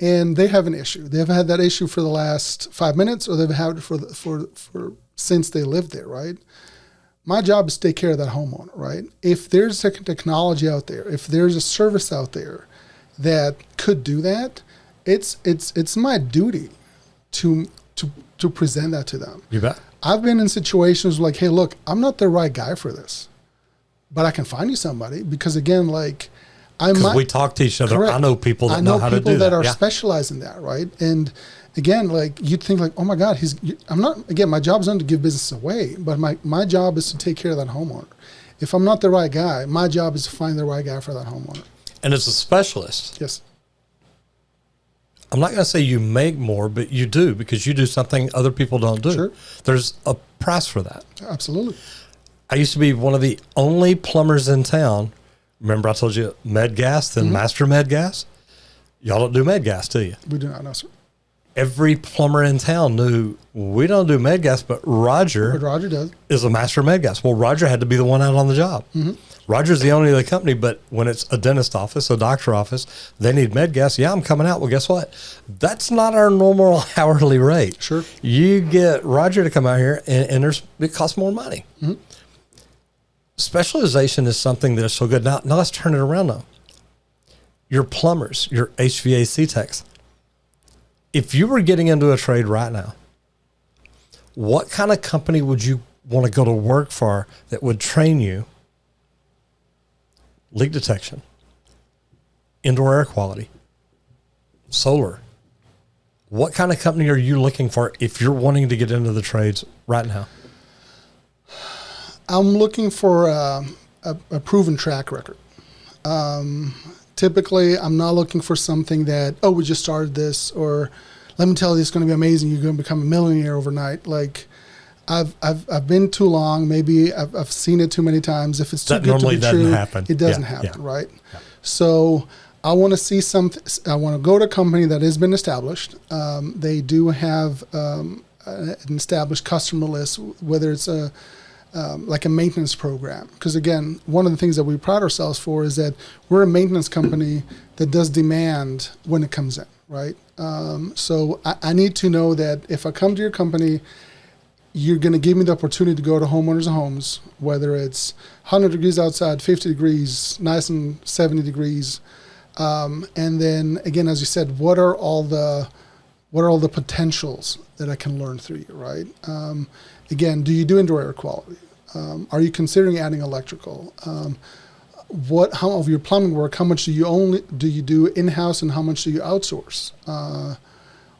and they have an issue, they've had that issue for the last 5 minutes, or they've had it for since they lived there, right? My job is to take care of that homeowner, right? If there's a technology out there, if there's a service out there that could do that, it's my duty to present that to them. You bet. I've been in situations like, hey, look, I'm not the right guy for this, but I can find you somebody because, again, like we talk to each other. Correct. I know people that know how to do that. I know people that are specialized in that, right? And again, like you'd think like, oh my God, my job is not to give business away, but my job is to take care of that homeowner. If I'm not the right guy, my job is to find the right guy for that homeowner. And as a specialist, yes, I'm not going to say you make more, but you do because you do something other people don't do. Sure. There's a price for that. Absolutely. I used to be one of the only plumbers in town. Remember I told you Med Gas, then Master Med Gas? Y'all don't do med gas, do you? We do not know, sir. Every plumber in town knew we don't do med gas, but Roger does. is a master of med gas. Well, Roger had to be the one out on the job. Mm-hmm. Roger's the owner of the company, but when it's a dentist office, a doctor office, they need med gas. Yeah, I'm coming out. Well, guess what? That's not our normal hourly rate. Sure. You get Roger to come out here, and it costs more money. Mm-hmm. Specialization is something that is so good. Now let's turn it around though. Your plumbers, your HVAC techs. If you were getting into a trade right now, what kind of company would you want to go to work for that would train you? Leak detection, indoor air quality, solar. What kind of company are you looking for if you're wanting to get into the trades right now? I'm looking for a proven track record. Typically, I'm not looking for something that, we just started this, or let me tell you, it's going to be amazing. You're going to become a millionaire overnight. Like, I've been too long. Maybe I've seen it too many times. If it's too good to be true, it doesn't happen, right? Yeah. So I want to see something. I want to go to a company that has been established. They do have an established customer list, whether it's like a maintenance program. Because again, one of the things that we pride ourselves for is that we're a maintenance company that does demand when it comes in, right? So I need to know that if I come to your company, you're going to give me the opportunity to go to homeowners and homes, whether it's 100 degrees outside, 50 degrees, nice and 70 degrees. And then again, as you said, what are all the potentials that I can learn through you, right? Again, do you do indoor air quality? Are you considering adding electrical? How of your plumbing work? How much do you do in-house, and how much do you outsource?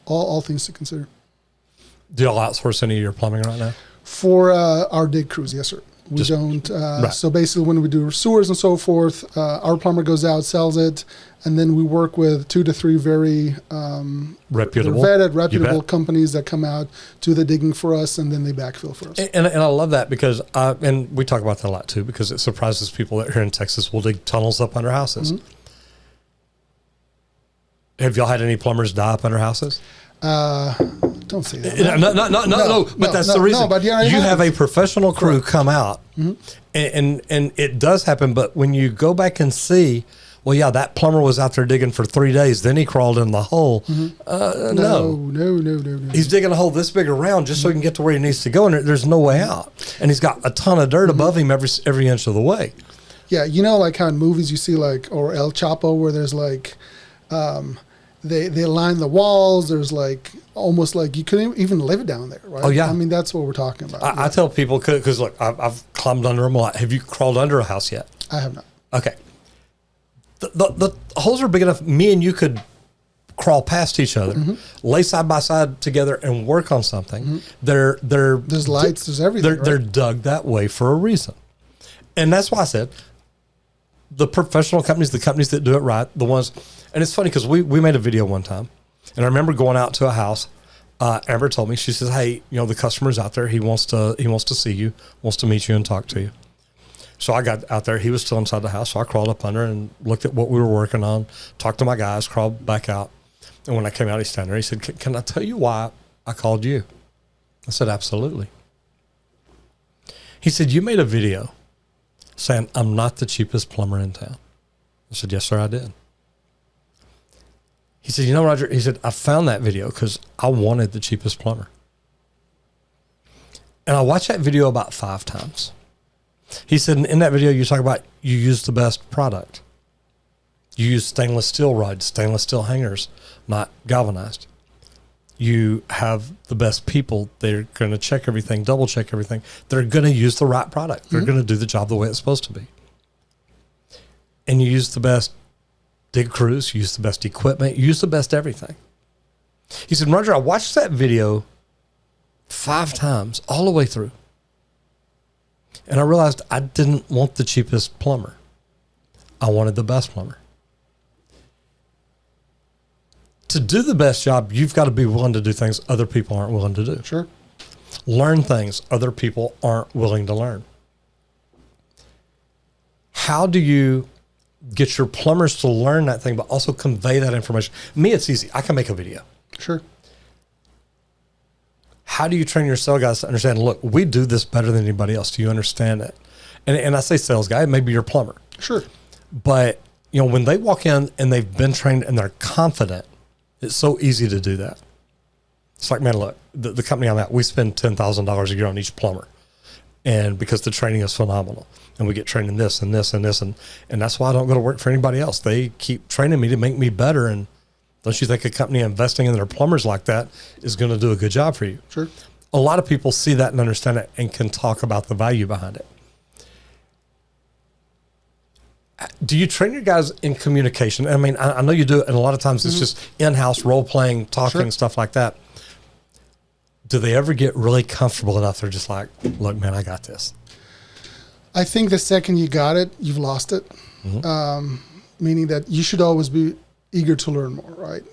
All things to consider. Do y'all outsource any of your plumbing right now? For our dig crews, yes, sir. We don't. Right. So basically, when we do sewers and so forth, our plumber goes out, sells it, and then we work with 2 to 3 very reputable companies that come out, do the digging for us, and then they backfill for us. And I love that because, and we talk about that a lot too, because it surprises people that here in Texas will dig tunnels up under houses. Mm-hmm. Have y'all had any plumbers die up under houses? Don't say that. No, but that's the reason. No, but yeah, you have a professional crew come out, mm-hmm. and it does happen. But when you go back and see, well, yeah, that plumber was out there digging for 3 days, then he crawled in the hole. Mm-hmm. No. He's digging a hole this big around just so he can get to where he needs to go, and there's no way out. And he's got a ton of dirt above him every inch of the way. Yeah, you know, like how in movies you see or El Chapo, where there's like. They line the walls. There's like almost like you couldn't even live down there, right? Oh yeah. I mean, that's what we're talking about. I tell people because look, I've climbed under them a lot. Have you crawled under a house yet? I have not. Okay. The holes are big enough. Me and you could crawl past each other, mm-hmm. lay side by side together, and work on something. Mm-hmm. There's lights. There's everything. They're dug that way for a reason, and that's why I said the professional companies, the companies that do it right, the ones. And it's funny because we made a video one time, and I remember going out to a house. Amber told me, she says, "Hey, the customer's out there. He wants to see you, wants to meet you and talk to you." So I got out there. He was still inside the house, so I crawled up under and looked at what we were working on, talked to my guys, crawled back out. And when I came out, he's standing there. He said, "Can I tell you why I called you?" I said, "Absolutely." He said, "You made a video saying I'm not the cheapest plumber in town." I said, "Yes, sir, I did." He said, Roger, he said, I found that video because I wanted the cheapest plumber. And I watched that video about 5 times. He said, in that video, you talk about you use the best product. You use stainless steel rods, stainless steel hangers, not galvanized. You have the best people. They're going to check everything, double check everything. They're going to use the right product. They're going to do the job the way it's supposed to be. And you use the best dig crews, use the best equipment, use the best everything. He said, Roger, I watched that video 5 times all the way through. And I realized I didn't want the cheapest plumber. I wanted the best plumber. To do the best job, you've got to be willing to do things other people aren't willing to do. Sure. Learn things other people aren't willing to learn. How do you get your plumbers to learn that thing, but also convey that information. Me, it's easy. I can make a video. Sure. How do you train your sales guys to understand, look, we do this better than anybody else. Do you understand it? And I say sales guy, maybe your plumber. Sure. But, you know, when they walk in and they've been trained and they're confident, it's so easy to do that. It's like, man, look, the company I'm at, we spend $10,000 a year on each plumber. And because the training is phenomenal. And we get trained in this and this and this. And that's why I don't go to work for anybody else. They keep training me to make me better. And don't you think a company investing in their plumbers like that is going to do a good job for you? Sure. A lot of people see that and understand it and can talk about the value behind it. Do you train your guys in communication? I mean, I know you do it, and a lot of times it's just in-house role-playing, talking, stuff like that. Do they ever get really comfortable enough? They're just like, look, man, I got this. I think the second you got it, you've lost it. Meaning that you should always be eager to learn more, right?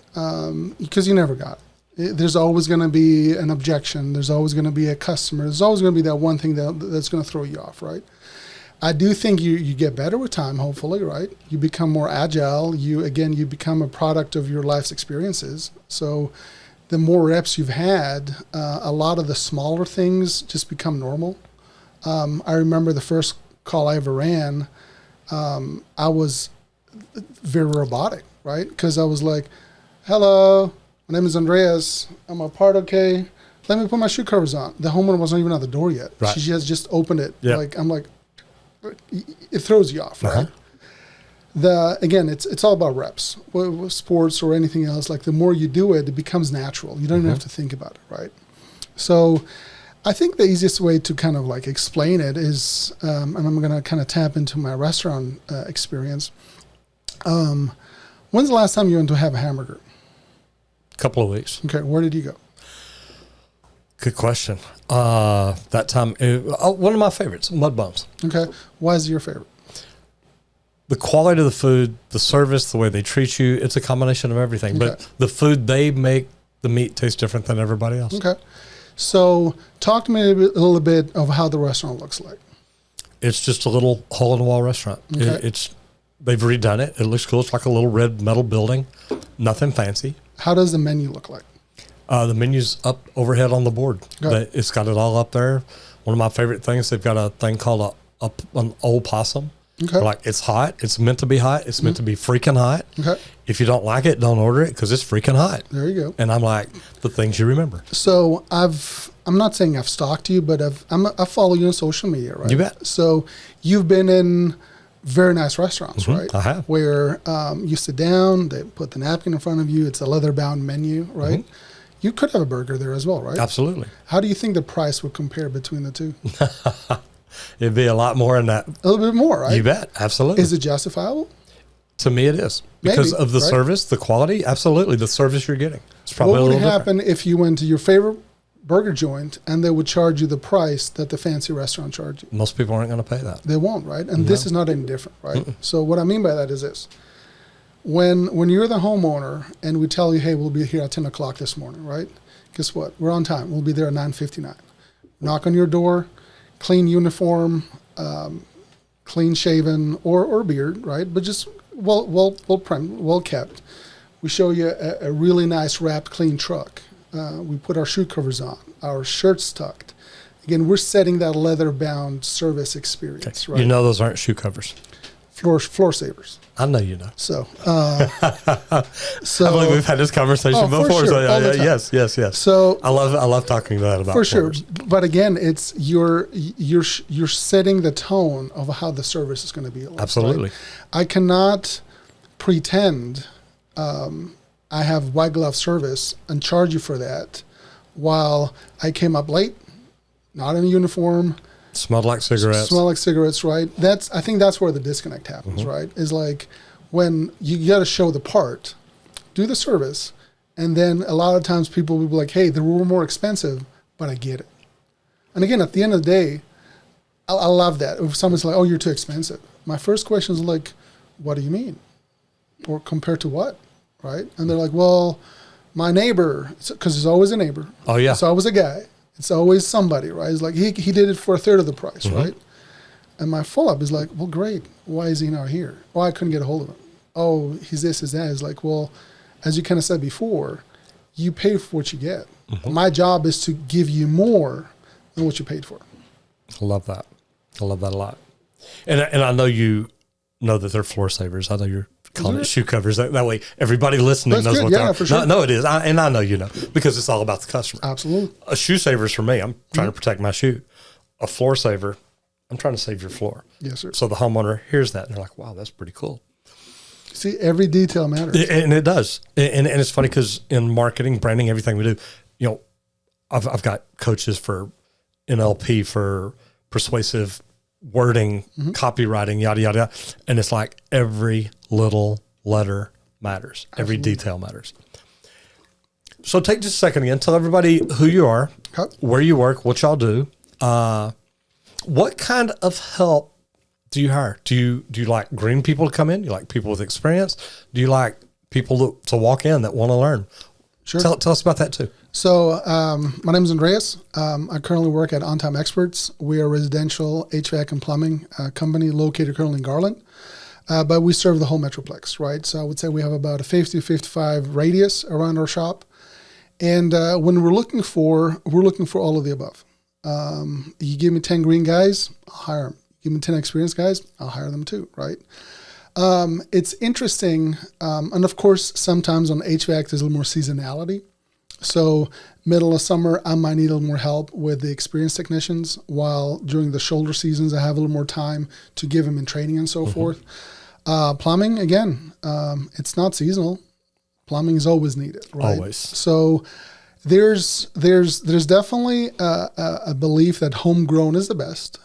Because you never got it. There's always going to be an objection. There's always going to be a customer. There's always going to be that one thing that's going to throw you off, right? I do think you get better with time, hopefully, right? You become more agile. You become a product of your life's experiences. So the more reps you've had, a lot of the smaller things just become normal. I remember the first call I ever ran, I was very robotic, right? Because I was like, hello, my name is Andreas. I'm a part okay. Let me put my shoe covers on. The homeowner wasn't even at the door yet. Right. She has just opened it. Yep. Like, I'm like, it throws you off, right? Again, it's all about reps. With sports or anything else, like the more you do it, it becomes natural. You don't even have to think about it, right? So I think the easiest way to kind of like explain it is, and I'm going to kind of tap into my restaurant experience. When's the last time you went to have a hamburger? Couple of weeks. Okay, where did you go? Good question. That time, one of my favorites, Mud Bums. Okay, why is it your favorite? The quality of the food, the service, the way they treat you, it's a combination of everything. Okay. But the food they make, the meat tastes different than everybody else. Okay, so talk to me a little bit of how the restaurant looks like. It's just a little hole-in-the-wall restaurant. Okay. They've redone it. It looks cool. It's like a little red metal building. Nothing fancy. How does the menu look like? The menu's up overhead on the board. Okay. It's got it all up there. One of my favorite things, they've got a thing called an old possum. Okay. Like, it's hot. It's meant to be hot. It's meant to be freaking hot. Okay. If you don't like it, don't order it because it's freaking hot. There you go. And I'm like, the things you remember. So I'm not saying I've stalked you, but I follow you on social media, right? You bet. So you've been in very nice restaurants, right? I have. Where you sit down, they put the napkin in front of you. It's a leather-bound menu, right? You could have a burger there as well, right? Absolutely. How do you think the price would compare between the two? It'd be a lot more in that. A little bit more, right? You bet. Absolutely. Is it justifiable? To me, it is. Because Maybe, of the right? service, the quality. Absolutely. The service you're getting. It's probably What a would little happen different. if you went to your favorite burger joint and they would charge you the price that the fancy restaurant charged you? Most people aren't going to pay that. They won't, right? And this is not any different, right? So what I mean by that is this. When you're the homeowner and we tell you, hey, we'll be here at 10 o'clock this morning, right? Guess what? We're on time. We'll be there at 9:59. Knock on your door, clean uniform, clean shaven or beard, right? But just well kept. We show you a really nice wrapped, clean truck. We put our shoe covers on, our shirts tucked. Again, we're setting that leather-bound service experience, right? You know those aren't shoe covers. Floor savers. I know you know. So, I believe we've had this conversation Oh, for before. sure. So All the time. yes. So I love talking to that about for sure, plumbers. but again, it's you're setting the tone of how the service is going to be. Like, Absolutely. right? I cannot pretend I have white glove service and charge you for that, while I came up late, not in a uniform. Smelled like cigarettes. Smell like cigarettes, right? I think that's where the disconnect happens, right? Is like when you got to show the part, do the service, and then a lot of times people will be like, hey, they were more expensive, but I get it. And again, at the end of the day, I love that. If someone's like, oh, you're too expensive. My first question is like, what do you mean? Or compared to what, right? And they're like, well, my neighbor, because there's always a neighbor. Oh, yeah. It's always a guy. It's always somebody, right? It's like he did it for a third of the price, right? And my follow-up is like, well, great. Why is he not here? Oh, I couldn't get a hold of him. Oh, he's this, he's that. It's like, well, as you kind of said before, you pay for what you get. Mm-hmm. My job is to give you more than what you paid for. I love that. I love that a lot. And I know you know that they're floor savers. I know you're calling it shoe covers. That way everybody listening knows what they are. For sure. No, it is. I know you know, because it's all about the customer. Absolutely. A shoe saver's for me. I'm trying to protect my shoe. A floor saver, I'm trying to save your floor. Yes, sir. So the homeowner hears that and they're like, wow, that's pretty cool. See, every detail matters. And it does. And it's funny because in marketing, branding, everything we do, you know, I've got coaches for NLP, for persuasive wording, copywriting, yada, yada, yada. And it's like every little letter matters. Absolutely. Every detail matters. So take just a second again. Tell everybody who you are, where you work, what y'all do. What kind of help do you hire? Do you like green people to come in? Do you like people with experience? Do you like people to walk in that want to learn? Sure. Tell us about that too. So my name is Andreas. I currently work at On Time Experts. We are a residential HVAC and plumbing company located currently in Garland. But we serve the whole Metroplex, right? So I would say we have about a 50 to 55 radius around our shop. And when we're looking for all of the above. You give me 10 green guys, I'll hire them. Give me 10 experienced guys, I'll hire them too, right? It's interesting. And of course, sometimes on HVAC, there's a little more seasonality. So middle of summer, I might need a little more help with the experienced technicians, while during the shoulder seasons, I have a little more time to give them in training and so forth. Plumbing, again, it's not seasonal. Plumbing is always needed, right? Always. So there's definitely a belief that homegrown is the best.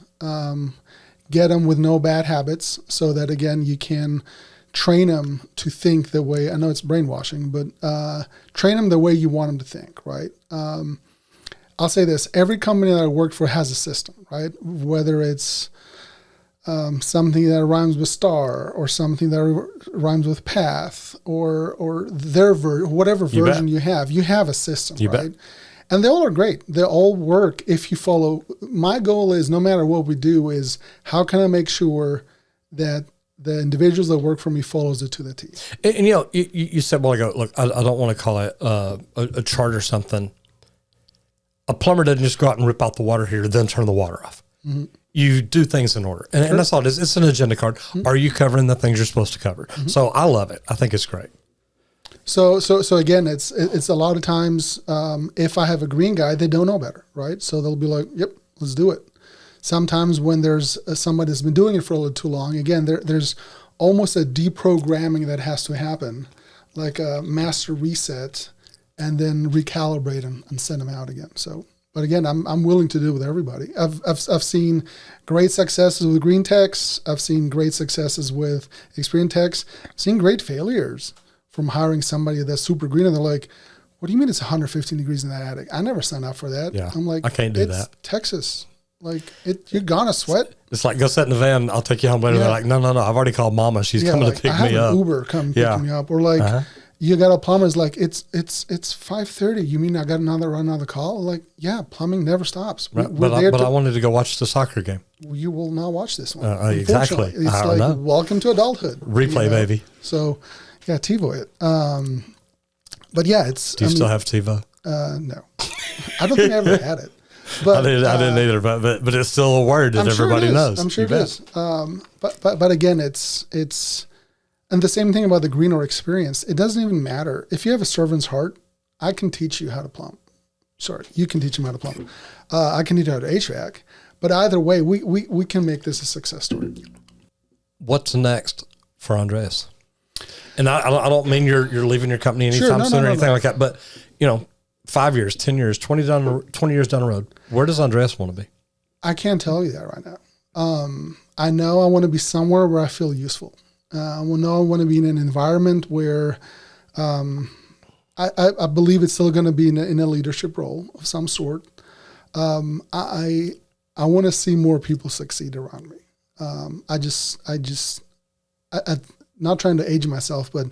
Get them with no bad habits, so that again you can train them to think the way. I know it's brainwashing, but train them the way you want them to think. Right? I'll say this: every company that I worked for has a system, right? Whether it's something that rhymes with star, or something that rhymes with path, or their whatever version you have a system, right? And they all are great. They all work if you follow. My goal is, no matter what we do, is how can I make sure that the individuals that work for me follows it to the T. And you know, you said, well, I go, look, I don't want to call it a chart or something. A plumber doesn't just go out and rip out the water heater, then turn the water off. Mm-hmm. You do things in order. And that's all it is. It's an agenda card. Mm-hmm. Are you covering the things you're supposed to cover? Mm-hmm. So I love it. I think it's great. So again, it's a lot of times, if I have a green guy, they don't know better, right? So they'll be like, yep, let's do it. Sometimes when there's somebody that's been doing it for a little too long, again, there's almost a deprogramming that has to happen, like a master reset, and then recalibrate them and send them out again. So, but again, I'm willing to do it with everybody. I've seen great successes with green techs. I've seen great successes with experienced techs. I've seen great failures from hiring somebody that's super green, and they're like, what do you mean it's 115 degrees in that attic? I never signed up for that. Yeah, I'm like, I can't do that. Texas. Like, you're gonna sweat. It's like, go sit in the van, I'll take you home later. Yeah. They're like, no, I've already called mama. She's coming like, to pick me up. An Uber come pick me up. Or like, you got a plumber's like, it's 5:30. You mean I got another call? Like, yeah, plumbing never stops. Right. But I wanted to go watch the soccer game. You will not watch this one. Exactly. It's like, welcome to adulthood. Replay, baby. So, yeah, TiVo it. But yeah, it's. Do you still have TiVo? No, I don't think I ever had it. But I didn't either. But it's still a word that everybody knows. I'm sure it is. But again, it's and the same thing about the green or experience. It doesn't even matter if you have a servant's heart. I can teach you how to plumb. Sorry, you can teach them how to plumb. I can teach you how to HVAC. But either way, we can make this a success story. What's next for Andreas? And I don't mean you're leaving your company anytime soon or anything like that, but 5 years, 10 years, 20 years down the road, where does Andreas want to be? I can't tell you that right now. I know I want to be somewhere where I feel useful. I want to be in an environment where I believe it's still going to be in a leadership role of some sort. I want to see more people succeed around me. I'm not trying to age myself, but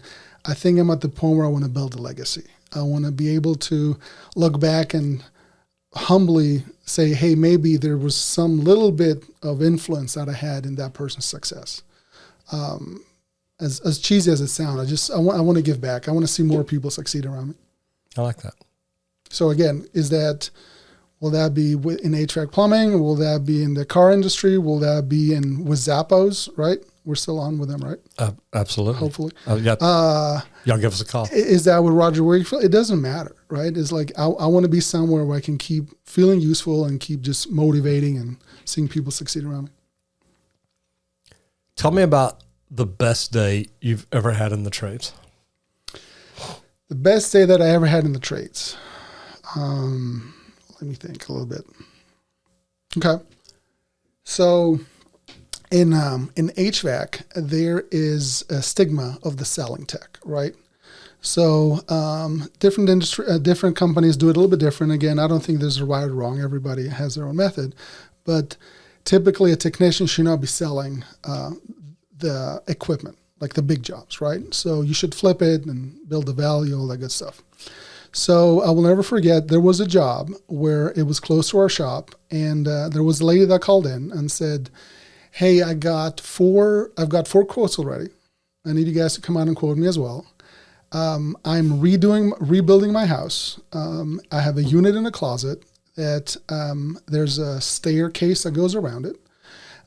I think I'm at the point where I want to build a legacy. I want to be able to look back and humbly say, hey, maybe there was some little bit of influence that I had in that person's success. As cheesy as it sounds, I want to give back. I want to see more people succeed around me. I like that. So again, will that be in HVAC plumbing? Will that be in the car industry? Will that be with Zappos, right? We're still on with them, right? Absolutely. Hopefully. Y'all give us a call. Is that with Roger Wakefield? It doesn't matter, right? It's like I want to be somewhere where I can keep feeling useful and keep just motivating and seeing people succeed around me. Tell me about the best day you've ever had in the trades. The best day that I ever had in the trades. Let me think a little bit. Okay. So in HVAC, there is a stigma of the selling tech, right? So different companies do it a little bit different. Again, I don't think there's a right or wrong. Everybody has their own method. But typically a technician should not be selling the equipment, like the big jobs, right? So you should flip it and build the value, all that good stuff. So I will never forget, there was a job where it was close to our shop, and there was a lady that called in and said, hey, I've got four quotes already. I need you guys to come out and quote me as well. I'm rebuilding my house. I have a unit in a closet that there's a staircase that goes around it.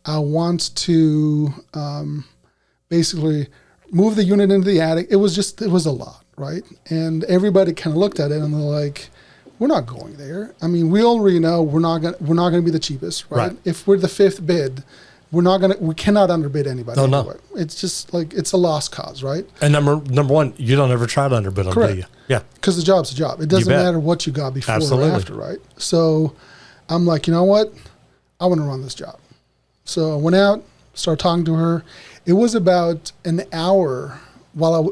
I want to basically move the unit into the attic. It was a lot, right? And everybody kind of looked at it and they're like, we're not going there. I mean, we already know we're not gonna be the cheapest, right? If we're the fifth bid, we cannot underbid anybody. No, anyway. It's just like, it's a lost cause, right? And number one, you don't ever try to underbid them, Correct. do you? Yeah. Because the job's a job. It doesn't matter what you got before Absolutely. or after, right? So I'm like, you know what? I want to run this job. So I went out, started talking to her. It was about an hour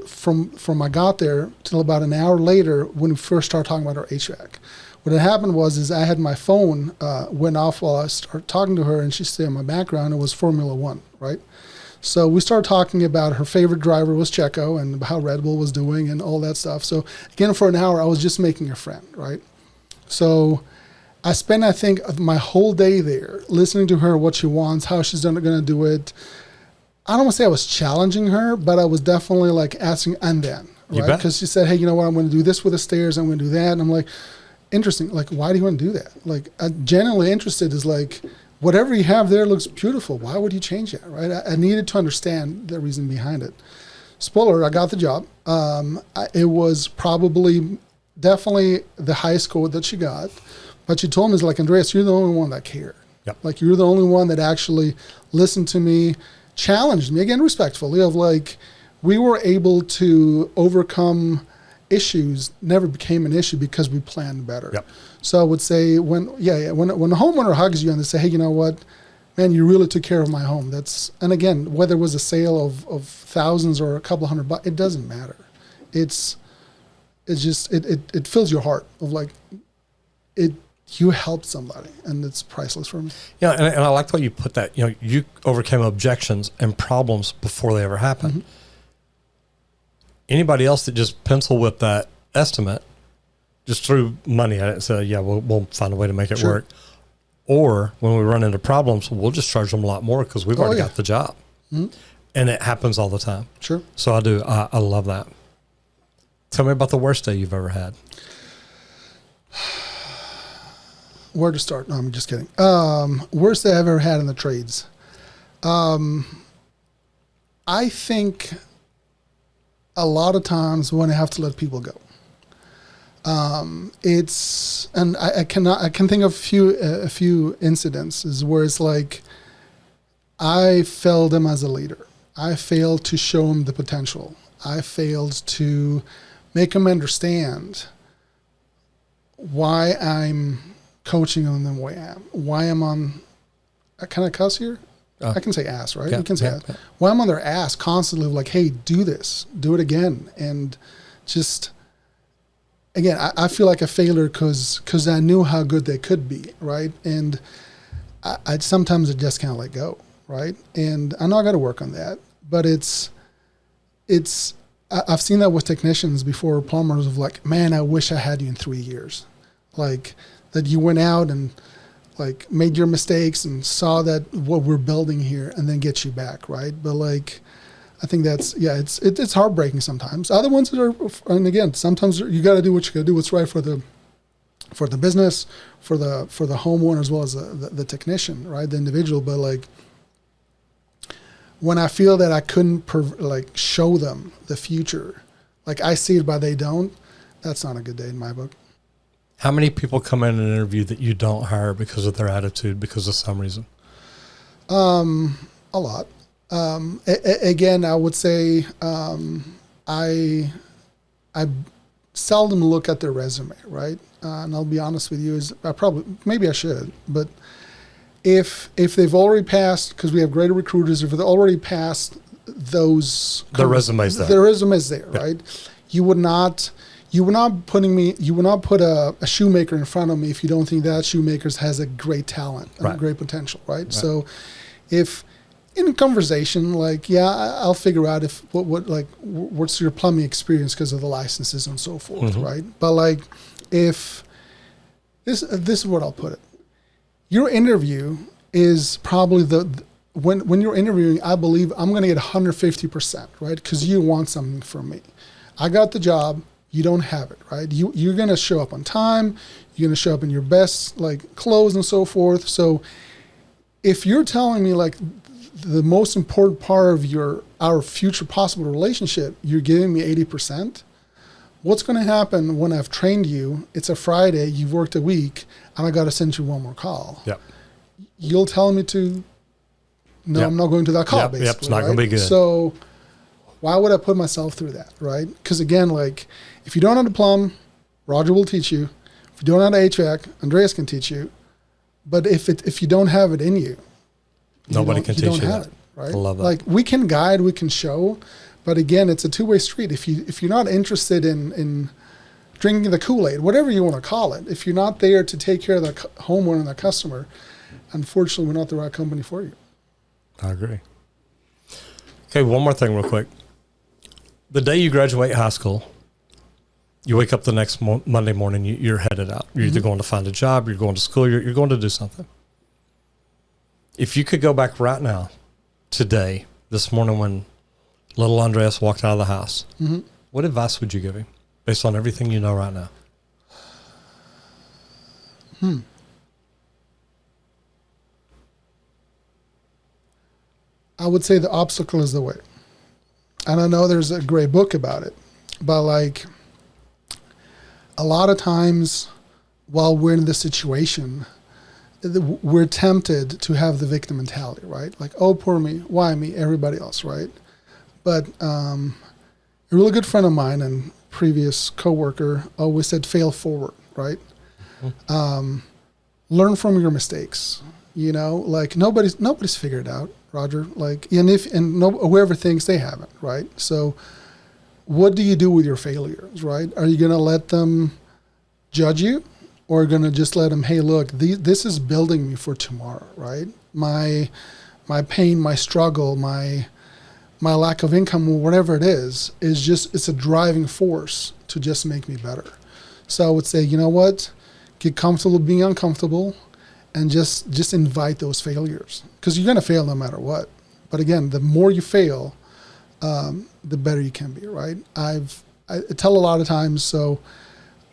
from I got there till about an hour later when we first started talking about our HVAC. What had happened was I had my phone went off while I started talking to her, and she said in my background it was Formula One, right? So we started talking about her favorite driver was Checo and how Red Bull was doing and all that stuff. So again, for an hour, I was just making a friend, right? So I spent, I think, my whole day there listening to her, what she wants, how she's going to do it. I don't want to say I was challenging her, but I was definitely like asking, and then, right? Because she said, hey, you know what, I'm going to do this with the stairs, I'm going to do that. And I'm like, interesting. Like, why do you want to do that? Like, I'm genuinely interested is like, whatever you have there looks beautiful. Why would you change that, right? I needed to understand the reason behind it. Spoiler, I got the job. It was definitely the highest score that she got. But she told me, is like, Andreas, you're the only one that cared. Yep. Like, you're the only one that actually listened to me, challenged me, again, respectfully, of like, we were able to overcome issues, never became an issue because we planned better. Yep. So I would say when a homeowner hugs you and they say, hey, you know what, man, you really took care of my home. And again, whether it was a sale of thousands or a couple $100, it doesn't matter. It fills your heart of like, you helped somebody, and it's priceless for me. Yeah, and I like the way you put that. You know, you overcame objections and problems before they ever happened. Mm-hmm. Anybody else that just pencil whipped that estimate, just threw money at it and said, yeah, we'll find a way to make it work. Or when we run into problems, we'll just charge them a lot more because we've already got the job. Mm-hmm. And it happens all the time. Sure. So I do. I love that. Tell me about the worst day you've ever had. Where to start? No, I'm just kidding. Worst day I've ever had in the trades. I think a lot of times when I have to let people go. I can think of a few incidences where it's like I failed them as a leader. I failed to show them the potential. I failed to make them understand why I'm coaching them the way I am. Why I'm on, can I cuss here? I can say ass, right? You can say ass. Yeah. Why I'm on their ass constantly like, hey, do this, do it again. And just, again, I feel like a failure because I knew how good they could be, right? And I sometimes just can't let go, right? And I know I got to work on that, but I've seen that with technicians before, plumbers, of like, man, I wish I had you in 3 years. Like, that you went out and like made your mistakes and saw that what we're building here and then get you back, right? But like, I think that's, it's heartbreaking sometimes. Other ones that are, and again, sometimes you got to do what you got to do, what's right for the business, for the homeowner, as well as the technician, right? The individual. But like, when I feel that I couldn't show them the future, like I see it but they don't, that's not a good day in my book. How many people come in an interview that you don't hire because of their attitude, because of some reason? A lot. Again, I would say I seldom look at their resume, right? And I'll be honest with you, maybe I should, but if they've already passed, because we have great recruiters, if they've already passed those, their resume's there. Their resume's there, right? You would not put a shoemaker in front of me if you don't think that shoemaker has a great talent and great potential, right? So if in a conversation, like, I'll figure out what's your plumbing experience because of the licenses and so forth, right? But like, if this is what I'll put it. Your interview is probably when you're interviewing, I believe I'm going to get 150%, right? Because you want something from me. I got the job. You don't have it, right? You're going to show up on time. You're going to show up in your best like clothes and so forth. So if you're telling me like the most important part of our future possible relationship, you're giving me 80%, what's going to happen when I've trained you? It's a Friday, you've worked a week, and I got to send you one more call. Yep. You'll tell me to, no, I'm not going to that call, basically. Yep, it's not going to be good. So why would I put myself through that, right? Because again, like, if you don't know how to plumb, Roger will teach you. If you don't know how to HVAC, Andreas can teach you. But if you don't have it in you, nobody can teach you that. It, right? I love that. Like, we can guide, we can show, but again, it's a two-way street. If you're not interested in drinking the Kool-Aid, whatever you want to call it, if you're not there to take care of the homeowner and the customer, unfortunately, we're not the right company for you. I agree. Okay, one more thing real quick. The day you graduate high school, you wake up the next Monday morning, you're headed out. You're either going to find a job, you're going to school, you're going to do something. If you could go back right now, today, this morning when little Andreas walked out of the house, what advice would you give him based on everything you know right now? I would say the obstacle is the way. And I know there's a great book about it, but like a lot of times while we're in this situation, we're tempted to have the victim mentality, right? Like, oh, poor me, why me, everybody else, right? But a really good friend of mine and previous coworker always said, fail forward, right? Learn from your mistakes. You know, like nobody's figured it out, Roger. Like, whoever thinks they haven't, right? So, what do you do with your failures, right? Are you going to let them judge you, or going to just let them, hey, look, this is building me for tomorrow, right? My pain, my struggle, my lack of income, or whatever it is it's a driving force to just make me better. So I would say, you know what? Get comfortable being uncomfortable. And just invite those failures, because you're going to fail no matter what. But again, the more you fail, the better you can be, right? I tell a lot of times. So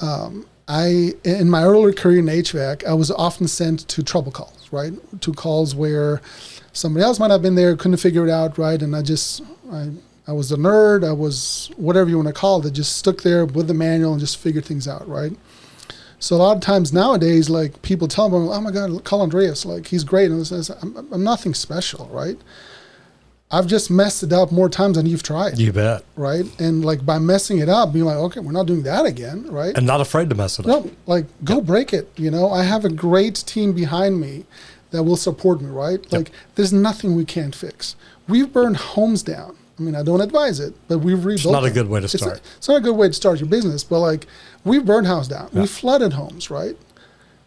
in my earlier career in HVAC, I was often sent to trouble calls, right? To calls where somebody else might have been there, couldn't figure it out, right? And I was a nerd. I was whatever you want to call it. I just stuck there with the manual and just figured things out, right? So a lot of times nowadays, like, people tell me, oh my God, call Andreas, like, he's great. And I'm nothing special, right? I've just messed it up more times than you've tried. You bet. Right? And like, by messing it up, being like, okay, we're not doing that again, right? And not afraid to mess it up. No, like, go break it. You know, I have a great team behind me that will support me, right? Like, there's nothing we can't fix. We've burned homes down. I mean, I don't advise it, but we've rebuilt. It's not a good way to start. It's not a good way to start your business, but like, we've burned houses down. Yeah. We flooded homes, right?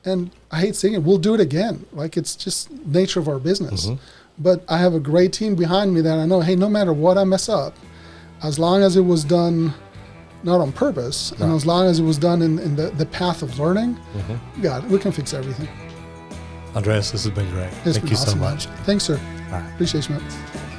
And I hate saying it, we'll do it again. Like, it's just nature of our business. But I have a great team behind me that I know, hey, no matter what I mess up, as long as it was done not on purpose. And as long as it was done in the path of learning, we can fix everything. Andreas, this has been great. Thank you so much. Thanks, sir. All right. Appreciate you, man.